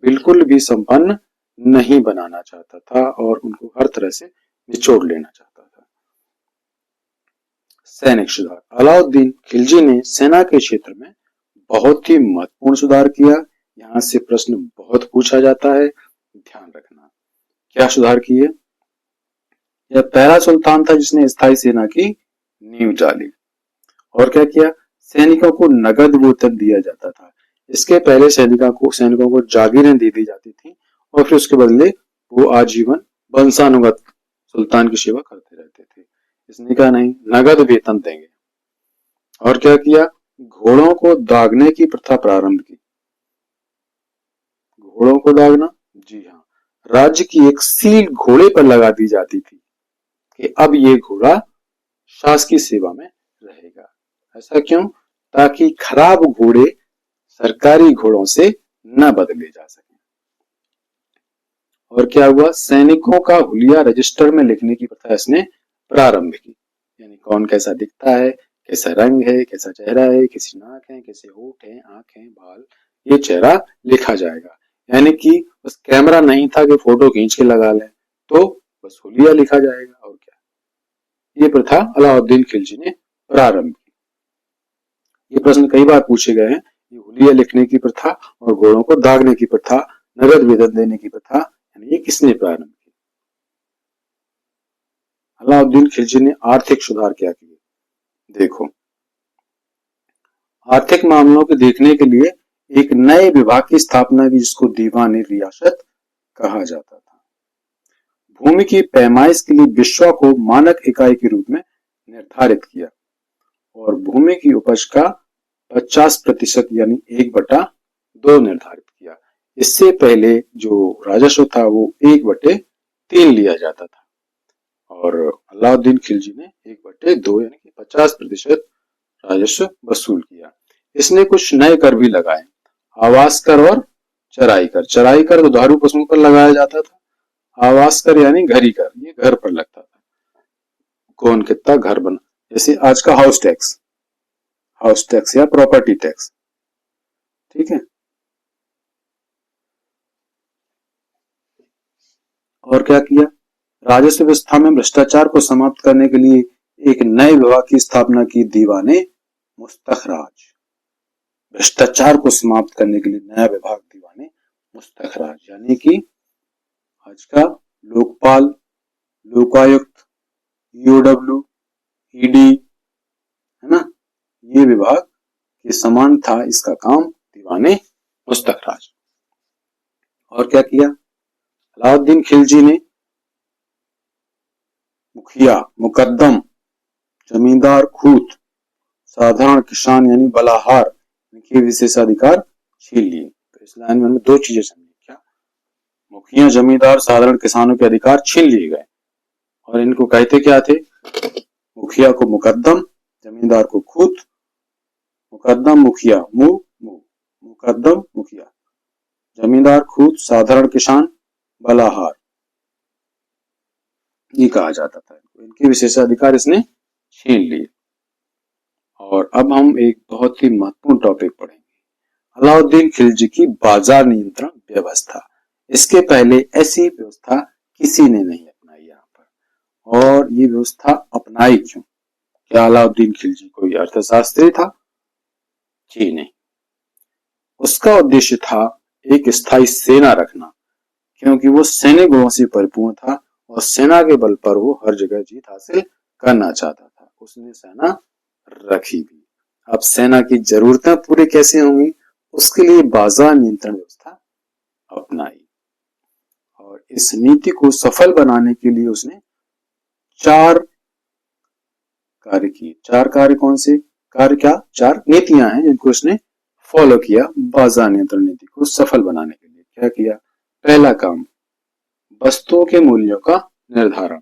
बिल्कुल भी संपन्न नहीं बनाना चाहता था और उनको हर तरह से निचोड़ लेना चाहता था। सैनिक सुधार। अलाउद्दीन खिलजी ने सेना के क्षेत्र में बहुत ही महत्वपूर्ण सुधार किया। यहाँ से प्रश्न बहुत पूछा जाता है, ध्यान रखना। क्या सुधार किए? यह पहला सुल्तान था जिसने स्थायी सेना की नींव डाली। और क्या किया? सैनिकों को नगद वेतन दिया जाता था। इसके पहले सैनिकों को जागीरें दे दी जाती थी और फिर उसके बदले वो आजीवन वंशानुगत सुल्तान की सेवा करते रहते थे। इसने कहा नहीं, नगद वेतन देंगे। और क्या किया? घोड़ों को दागने की प्रथा प्रारंभ की। घोड़ों को दागना, जी हाँ, राज्य की एक सील घोड़े पर लगा दी जाती थी कि अब ये घोड़ा शासकीय सेवा में रहेगा। ऐसा क्यों? ताकि खराब घोड़े सरकारी घोड़ों से न बदले जा सके। और क्या हुआ? सैनिकों का हुलिया रजिस्टर में लिखने की प्रथा इसने प्रारंभ की, यानी कौन कैसा दिखता है, कैसा रंग है, कैसा चेहरा है, कैसी नाक है, कैसे होठ है, आंख है, बाल, ये चेहरा लिखा जाएगा। यानी कि बस कैमरा नहीं था कि फोटो खींच के लगा लें, तो बस हुलिया लिखा जाएगा। और क्या, ये प्रथा अलाउद्दीन खिलजी ने प्रारंभ की। ये प्रश्न कई बार पूछे गए हैं, ये हुलिया लिखने की प्रथा और घोड़ों को दागने की प्रथा, नगद वेतन देने की प्रथा, यानी ये किसने प्रारंभ की? अलाउद्दीन खिलजी ने आर्थिक सुधार क्या किए? देखो, आर्थिक मामलों को देखने के लिए एक नए विभाग की स्थापना की जिसको दीवाने रियासत कहा जाता था। भूमि की पैमाइश के लिए बिस्वा को मानक इकाई के रूप में निर्धारित किया और भूमि की उपज का 50% यानी 1/2 निर्धारित किया। इससे पहले जो राजस्व था वो 1/3 लिया जाता था और अलाउद्दीन खिलजी ने 1/2 यानी कि 50% राजस्व वसूल किया। इसने कुछ नए कर भी लगाए, आवास कर और चराई कर। चराई कर दुधारू पशुओं पर लगाया जाता था, आवास कर यानी घरी कर, ये घर पर लगता था। कौन कितना घर बना, जैसे आज का हाउस टैक्स या प्रॉपर्टी टैक्स, ठीक है। और क्या किया, राजस्व व्यवस्था में भ्रष्टाचार को समाप्त करने के लिए एक नए विभाग की स्थापना की, दीवाने मुस्तखराज। भ्रष्टाचार को समाप्त करने के लिए नया विभाग दीवाने मुस्तखराज, यानी कि आज का लोकपाल, लोकायुक्त, ईओडब्ल्यू, ईडी, है ना, ये विभाग के समान था इसका काम, दीवाने मुस्तखराज। और क्या किया, अलाउद्दीन खिलजी ने मुखिया, मुकद्दम, जमींदार, खूत, साधारण किसान यानी बलाहार के विशेषाधिकार छीन लिए। तो इस लाइन में हमें दो चीजें समझी, क्या, मुखिया, जमींदार, साधारण किसानों के अधिकार छीन लिए गए और इनको कहते क्या थे, मुखिया को मुकद्दम, जमींदार को खूत, मुकद्दम मुखिया, मुकद्दम मुखिया, जमींदार खूत, साधारण किसान बलाहार, ये कहा जाता था। इनके विशेषाधिकार इसने छीन लिए। और अब हम एक बहुत ही महत्वपूर्ण टॉपिक पढ़ेंगे, अलाउद्दीन खिलजी की बाजार नियंत्रण व्यवस्था। इसके पहले ऐसी व्यवस्था किसी ने नहीं अपनाई यहाँ पर। और ये व्यवस्था अपनाई क्यों, क्या अलाउद्दीन खिलजी कोई अर्थशास्त्री था? जी नहीं, उसका उद्देश्य था एक स्थायी सेना रखना, क्योंकि वो सैनिक गुणों से परिपूर्ण था और सेना के बल पर वो हर जगह जीत हासिल करना चाहता था। उसने सेना रखी भी। अब सेना की जरूरतें पूरी कैसे होंगी, उसके लिए बाजार नियंत्रण व्यवस्था अपनाई और इस नीति को सफल बनाने के लिए उसने 4 कार्य किए। 4 कार्य कौन से कार्य, क्या 4 नीतियां हैं जिनको उसने फॉलो किया बाजार नियंत्रण नीति को सफल बनाने के लिए। क्या किया, पहला काम, वस्तुओं के मूल्यों का निर्धारण।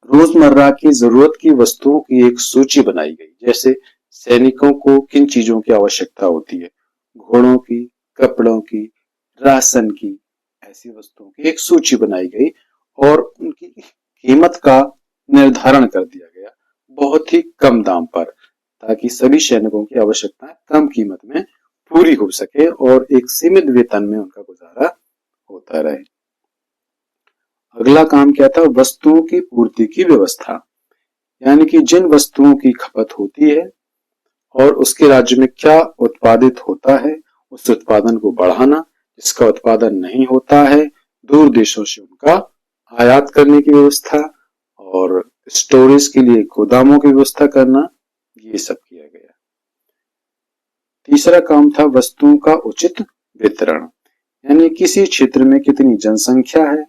रोजमर्रा की जरूरत की वस्तुओं की एक सूची बनाई गई, जैसे सैनिकों को किन चीजों की आवश्यकता होती है, घोड़ों की, कपड़ों की, राशन की, ऐसी वस्तुओं की एक सूची बनाई गई और उनकी कीमत का निर्धारण कर दिया गया बहुत ही कम दाम पर, ताकि सभी सैनिकों की आवश्यकताएं कम कीमत में पूरी हो सके और एक सीमित वेतन में उनका गुजारा होता रहे। अगला काम क्या था, वस्तुओं की पूर्ति की व्यवस्था, यानी कि जिन वस्तुओं की खपत होती है और उसके राज्य में क्या उत्पादित होता है उस उत्पादन को बढ़ाना, जिसका उत्पादन नहीं होता है दूर देशों से उनका आयात करने की व्यवस्था और स्टोरेज के लिए गोदामों की व्यवस्था करना, ये सब किया गया। तीसरा काम था वस्तुओं का उचित वितरण, यानी किसी क्षेत्र में कितनी जनसंख्या है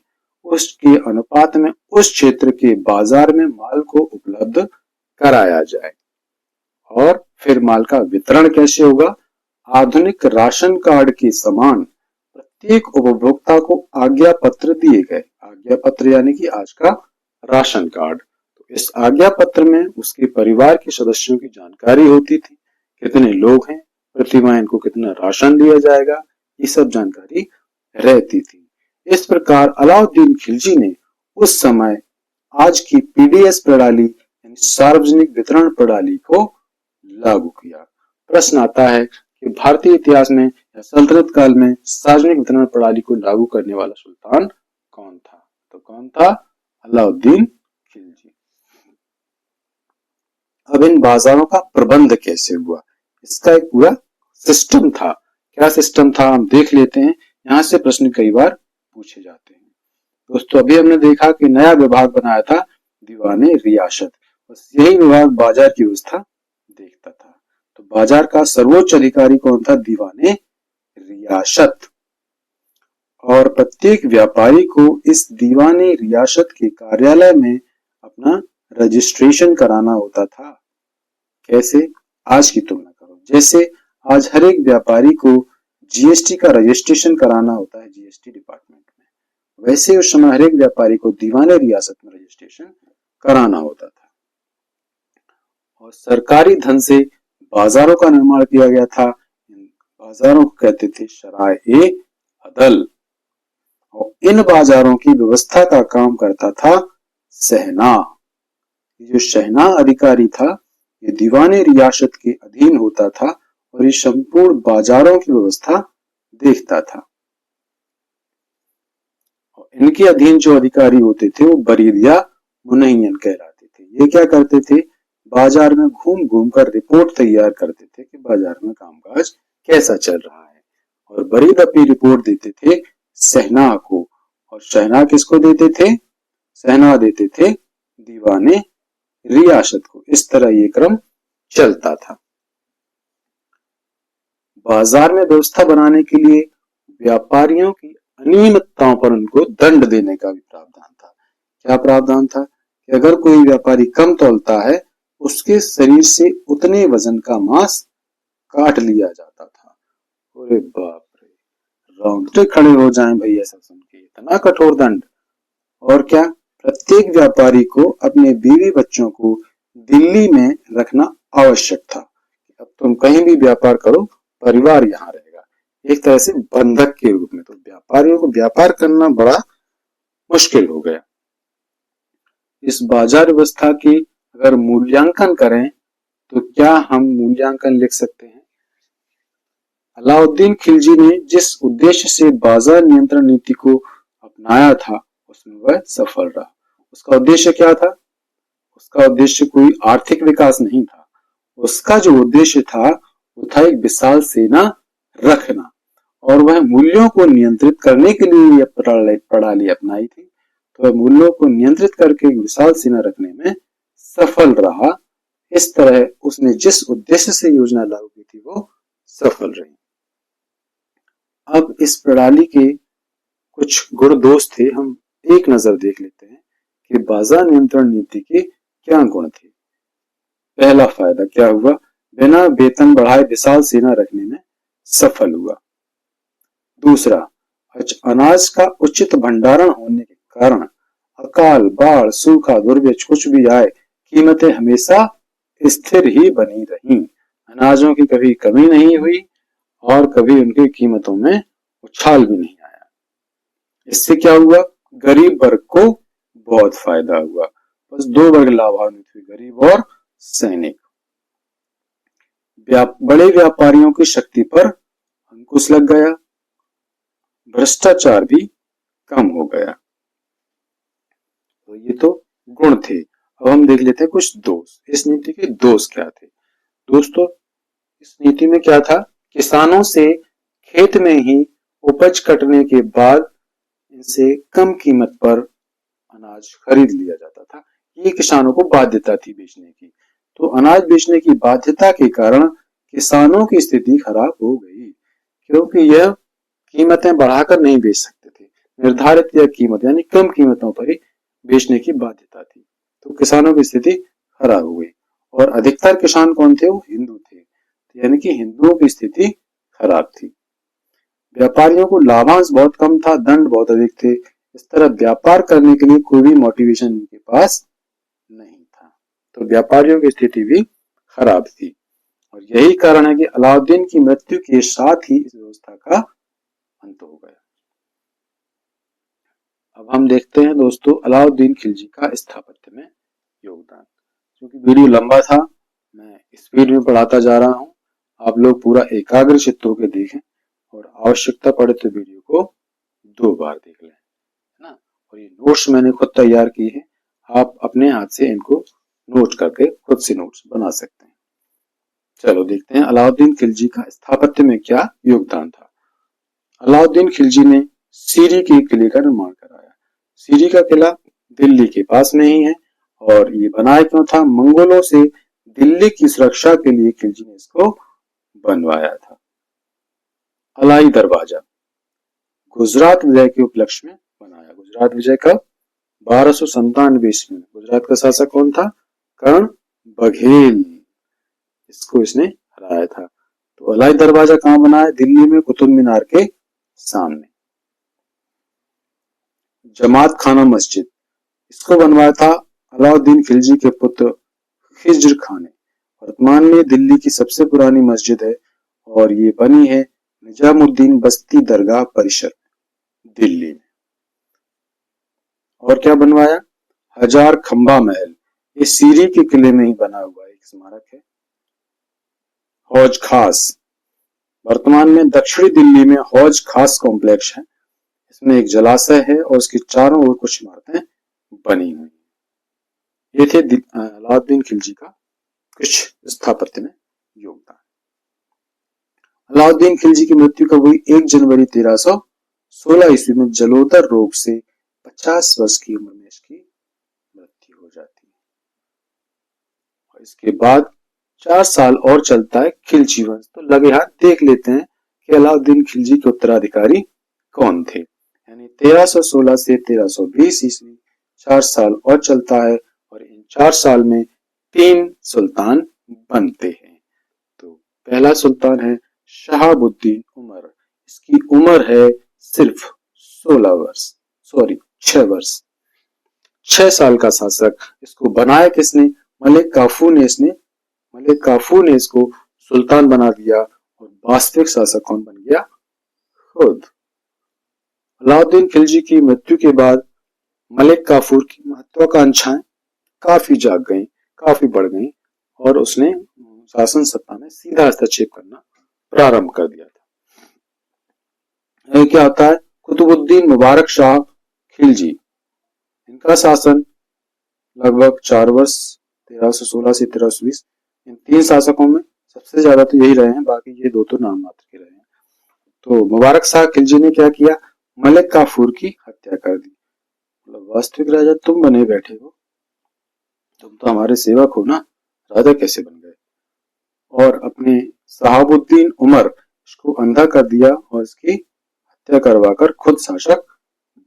उसके अनुपात में उस क्षेत्र के बाजार में माल को उपलब्ध कराया जाए। और फिर माल का वितरण कैसे होगा, आधुनिक राशन कार्ड के समान प्रत्येक उपभोक्ता को आज्ञा पत्र दिए गए। आज्ञा पत्र यानी कि आज का राशन कार्ड। तो इस आज्ञा पत्र में उसके परिवार के सदस्यों की जानकारी होती थी, कितने लोग हैं, प्रतिमाह इनको कितना राशन दिया जाएगा, ये सब जानकारी रहती थी। इस प्रकार अलाउद्दीन खिलजी ने उस समय आज की पीडीएस प्रणाली यानी सार्वजनिक वितरण प्रणाली को लागू किया। प्रश्न आता है कि भारतीय इतिहास में या सल्तनत काल में सार्वजनिक वितरण प्रणाली को लागू करने वाला सुल्तान कौन था? तो कौन था? अलाउद्दीन खिलजी। अब इन बाजारों का प्रबंध कैसे हुआ, इसका एक पूरा सिस्टम था। क्या सिस्टम था हम देख लेते हैं, यहां से प्रश्न कई बार पूछे जाते हैं। दोस्तों अभी हमने देखा कि नया विभाग बनाया था दीवाने रियासत, बस यही विभाग बाजार की व्यवस्था देखता था। तो बाजार का सर्वोच्च अधिकारी कौन था? दीवाने रियासत। और प्रत्येक व्यापारी को इस दीवाने रियासत के कार्यालय में अपना रजिस्ट्रेशन कराना होता था। कैसे? आज की तुलना करो। जैसे आज हर एक व्यापारी को जीएसटी का रजिस्ट्रेशन कराना होता है जीएसटी डिपार्टमेंट में, वैसे उस समय हर एक व्यापारी को दीवाने रियासत में रजिस्ट्रेशन कराना होता था। और सरकारी धन से बाजारों का निर्माण किया गया था। इन बाजारों को कहते थे शराए अदल। और इन बाजारों की व्यवस्था का काम करता था सहना। जो शहना अधिकारी था ये दीवाने रियासत के अधीन होता था और ये संपूर्ण बाजारों की व्यवस्था देखता था। और इनके अधीन जो अधिकारी होते थे वो बरीद या मुनय्यन कहलाते थे। ये क्या करते थे? बाजार में घूम घूम कर रिपोर्ट तैयार करते थे कि बाजार में कामकाज कैसा चल रहा है। और बरीद अपनी रिपोर्ट देते थे सहना को। और सहना किसको देते थे? सहना देते थे दीवाने रियासत को। इस तरह ये क्रम चलता था। बाजार में व्यवस्था बनाने के लिए व्यापारियों की अनियमितताओं पर उनको दंड देने का भी प्रावधान था। क्या प्रावधान था? कि अगर कोई व्यापारी कम तौलता है उसके शरीर से उतने वजन का मांस काट लिया जाता था। अरे बाप रे, रोंगटे खड़े हो जाएं भाई ऐसा सुन के, इतना कठोर दंड। और क्या? प्रत्येक व्यापारी को अपने बीवी बच्चों को दिल्ली में रखना आवश्यक था। अब तुम कहीं भी व्यापार करो, परिवार यहाँ रहेगा, एक तरह से बंधक के रूप में। तो व्यापारियों को व्यापार करना बड़ा मुश्किल हो गया। इस बाजार व्यवस्था की अगर मूल्यांकन करें तो क्या हम मूल्यांकन लिख सकते हैं? अलाउद्दीन खिलजी ने जिस उद्देश्य से बाजार नियंत्रण नीति को अपनाया था उसमें वह सफल रहा। उसका उद्देश्य क्या था? उसका उद्देश्य कोई आर्थिक विकास नहीं था। उसका जो उद्देश्य था वो था एक विशाल सेना रखना। और वह मूल्यों को नियंत्रित करने के लिए यह प्रणाली अपनाई थी। तो वह मूल्यों को नियंत्रित करके एक विशाल सेना रखने में सफल रहा। इस तरह उसने जिस उद्देश्य से योजना लागू की थी वो सफल रही। अब इस प्रणाली के कुछ गुण दोष थे, हम एक नजर देख लेते हैं कि बाजार नियंत्रण नीति के क्या गुण थे। पहला फायदा क्या हुआ? बिना वेतन बढ़ाए विशाल सेना रखने में सफल हुआ। दूसरा, अनाज का उचित भंडारण होने के कारण अकाल, बाढ़, सूखा, दुर्भिक्ष कुछ भी आए, कीमतें हमेशा स्थिर ही बनी रहीं। अनाजों की कभी कमी नहीं हुई और कभी उनकी कीमतों में उछाल भी नहीं आया। इससे क्या हुआ? गरीब वर्ग को बहुत फायदा हुआ। बस दो वर्ग लाभान्वित हुए, गरीब और सैनिक। बड़े व्यापारियों की शक्ति पर अंकुश लग गया, भ्रष्टाचार भी कम हो गया। तो ये तो गुण थे। अब हम देख लेते हैं कुछ दोष। इस नीति के दोष क्या थे? दोस्तों, इस नीति में क्या था? किसानों से खेत में ही उपज कटने के बाद इनसे कम कीमत पर अनाज खरीद लिया जाता था। ये किसानों को बाध्यता थी बेचने की। तो अनाज बेचने की बाध्यता के कारण किसानों की स्थिति खराब हो गई, क्योंकि यह कीमतें बढ़ाकर नहीं बेच सकते थे। निर्धारित यह कीमत यानी कम कीमतों पर ही बेचने की बाध्यता थी। तो किसानों की स्थिति खराब हो गई। और अधिकतर किसान कौन थे? वो हिंदू थे, यानी कि हिंदुओं की स्थिति खराब थी। व्यापारियों को लाभांश बहुत कम था, दंड बहुत अधिक थे। इस तरह व्यापार करने के लिए कोई भी मोटिवेशन इनके पास नहीं था। तो व्यापारियों की स्थिति भी खराब थी। और यही कारण है कि अलाउद्दीन की मृत्यु के साथ ही इस व्यवस्था का अंत हो गया। अब हम देखते हैं दोस्तों अलाउद्दीन खिलजी का स्थापत्य में योगदान। क्योंकि वीडियो लंबा था, मैं स्पीड में पढ़ाता जा रहा हूं। आप लोग पूरा एकाग्र चित्त होकर देखें और आवश्यकता पड़े तो वीडियो को 2 बार देख लें, है ना। और ये नोट्स मैंने खुद तैयार किए हैं, आप अपने हाथ से इनको नोट करके खुद से नोट्स बना सकते हैं। चलो देखते हैं अलाउद्दीन खिलजी का स्थापत्य में क्या योगदान था। अलाउद्दीन खिलजी ने सीरी के किले का निर्माण कराया। सीरी का किला दिल्ली के पास में ही है और ये बनाया क्यों था? मंगोलों से दिल्ली की सुरक्षा के लिए खिलजी ने इसको बनवाया था। अलाई दरवाजा गुजरात विजय के उपलक्ष्य में बनाया। गुजरात विजय कब? 1297 ईस्वी में। गुजरात का शासक कौन था? कर्ण बघेल। इसको इसने हराया था। तो अलाई दरवाजा कहां बना है? दिल्ली में, कुतुब मीनार के सामने। जमात खाना मस्जिद, इसको बनवाया था अलाउद्दीन खिलजी के पुत्र खिज्र खान ने। वर्तमान में दिल्ली की सबसे पुरानी मस्जिद है और ये बनी है निजामुद्दीन बस्ती दरगाह परिसर दिल्ली में। और क्या बनवाया? हजार खंबा महल, ये सीरी के किले में ही बना हुआ एक स्मारक है। हौज खास, वर्तमान में दक्षिणी दिल्ली में हौज खास कॉम्प्लेक्स है। इसमें एक जलाशय है और उसके चारों ओर कुछ इमारतें बनी हुई। ये थे अलाउद्दीन खिलजी का कुछ स्थापत्य में योगदान। अलाउद्दीन खिलजी की मृत्यु कब हुई? 1 जनवरी 1316 ईस्वी में जलोदर रोग से 50 वर्ष की उम्र में इसकी मृत्यु हो जाती है। और इसके बाद 4 साल और चलता है खिलजी वंश। तो लगे हाथ देख लेते हैं कि अलाउद्दीन खिलजी के उत्तराधिकारी कौन थे। यानी 1316 से 1320 ईस्वी 4 साल और चलता है और इन 4 साल में 3 सुल्तान बनते हैं। तो पहला सुल्तान है शहाबुद्दीन उमर। इसकी उम्र है सिर्फ 16 वर्ष, सॉरी 6 वर्ष। 6 साल का शासक। इसको बनाया किसने? मलिक काफू ने इसको सुल्तान बना दिया और वास्तविक शासक कौन बन गया? खुद। अलाउद्दीन खिलजी की मृत्यु के बाद मलिक काफूर की महत्वाकांक्षाएं काफी जाग गई, काफी बढ़ गई और उसने शासन सत्ता में सीधा हस्तक्षेप करना प्रारंभ कर दिया था। क्या होता है? कुतुबुद्दीन मुबारक शाह खिलजी, इनका शासन लगभग 4 वर्ष 1316 से 1320। इन 3 शासकों में सबसे ज्यादा तो यही रहे हैं, बाकी ये 2 तो नाम मात्र के रहे हैं। तो मुबारक शाह खिलजी ने क्या किया? मलिक काफूर की हत्या कर दी। मतलब वास्तविक राजा तुम बने बैठे हो, तुम तो हमारे सेवक हो ना, राजा कैसे बन गए? और अपने शहाबुद्दीन उमर इसको अंधा कर दिया और इसकी हत्या करवाकर खुद शासक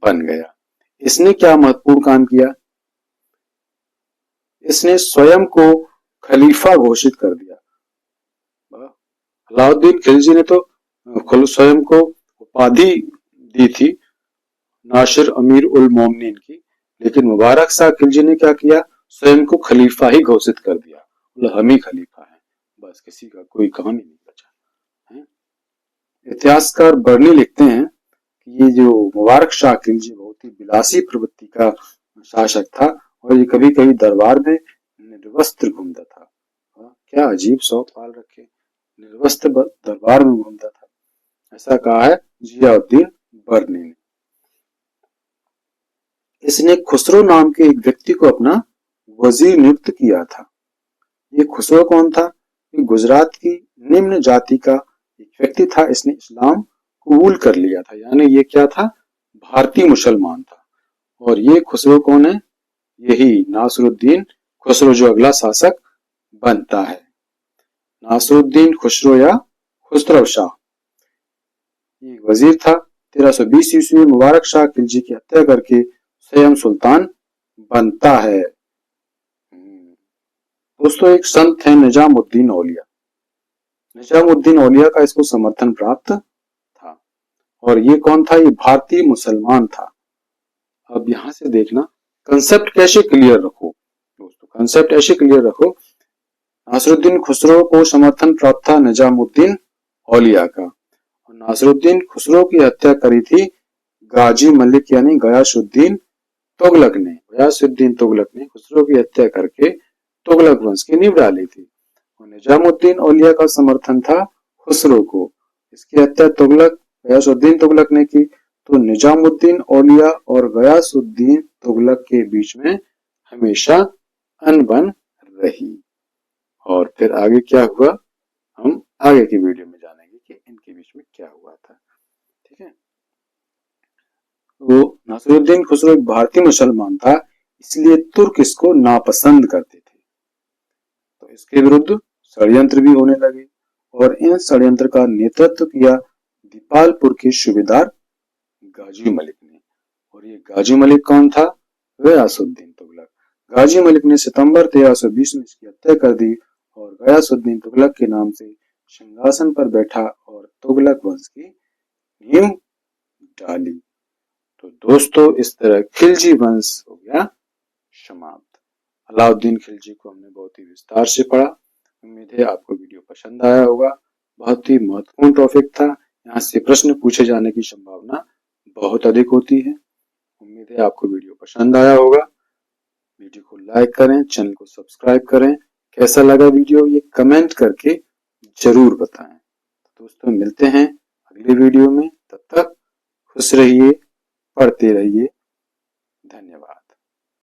बन गया। इसने क्या महत्वपूर्ण काम किया? इसने स्वयं को खलीफा घोषित कर दिया। अलाउद्दीन खिलजी ने तो स्वयं को उपाधि दी थी नासिर अमीर उल मोमिनीन की, लेकिन मुबारक शाह खिलजी ने क्या किया? स्वयं को खलीफा ही घोषित कर दिया। मतलब हम ही खलीफा हैं, बस किसी का कोई काम ही नहीं बचा है। इतिहासकार बर्नी लिखते हैं कि ये जो मुबारक शाह खिलजी बहुत ही विलासी प्रवृत्ति का शासक था और ये कभी कभी दरबार में निर्वस्त्र घूमता था। क्या अजीब शौक पाल रखे, निर्वस्त्र दरबार में घूमता था, ऐसा कहा है जियाउद्दीन बर्नी ने। इसने खुसरो नाम के एक व्यक्ति को अपना वजीर नियुक्त किया था। ये खुसरो कौन था? ये गुजरात की निम्न जाति का एक व्यक्ति था। इसने इस्लाम कबूल कर लिया था, यानी ये क्या था? भारतीय मुसलमान था। और ये खुसरो कौन है? यही नासिरुद्दीन खुसरो जो अगला शासक बनता है। नासिरुद्दीन खुसरो या खुसरो शाह, ये वजीर था। 1320 ईस्वी में मुबारक शाह खिलजी की हत्या करके स्वयं सुल्तान बनता है। दोस्तों एक संत है निजामुद्दीन औलिया। निजामुद्दीन औलिया का इसको समर्थन प्राप्त था। और ये कौन था? ये भारतीय मुसलमान था। अब यहां से देखना कंसेप्ट कैसे क्लियर रखो दोस्तों, कंसेप्ट ऐसे क्लियर रखो। नासिरुद्दीन खुसरो को समर्थन प्राप्त था निजामुद्दीन औलिया का। और नासिरुद्दीन खुसरो की हत्या करी थी गाजी मलिक यानी गयासुद्दीन तुगलक ने। गयासुद्दीन तुगलक ने खुसरो की हत्या करके तुगलक वंश की नींव डाली थी। और निजामुद्दीन औलिया का समर्थन था खुसरो को। इसकी हत्या गयासुद्दीन तुगलक ने की। तो निजामुद्दीन औलिया और गयासुद्दीन तुगलक के बीच में हमेशा अनबन रही। और फिर आगे क्या हुआ हम आगे की वीडियो में जानेंगे कि इनके बीच में क्या हुआ था। ठीक है, तो नासिरुद्दीन खुसरो एक भारतीय मुसलमान था, इसलिए तुर्क इसको नापसंद करते थे। तो और इसके विरुद्ध षड्यंत्र भी होने लगे और इन षड्यंत्र का नेतृत्व किया दीपालपुर के सूबेदार गाजी मलिक ने। और ये गाजी मलिक कौन था? गयासुद्दीन तुगलक। गाजी मलिक ने सितंबर 1320 में इसकी हत्या कर दी और गयासुद्दीन तुगलक के नाम से सिंहासन पर बैठा और तुगलक वंश की नींव डाली। तो दोस्तों इस तरह खिलजी वंश हो गया समाप्त। अलाउद्दीन खिलजी को हमने बहुत ही विस्तार से पढ़ा। उम्मीद है आपको वीडियो पसंद आया होगा। बहुत ही महत्वपूर्ण टॉपिक था। यहाँ से प्रश्न पूछे जाने की संभावना बहुत अधिक होती है। उम्मीद है आपको वीडियो पसंद आया होगा। वीडियो को लाइक करें, चैनल को सब्सक्राइब करें। कैसा लगा वीडियो ये कमेंट करके जरूर बताएं। दोस्तों मिलते हैं अगले वीडियो में। तब तक खुश रहिए, पढ़ते रहिए। धन्यवाद।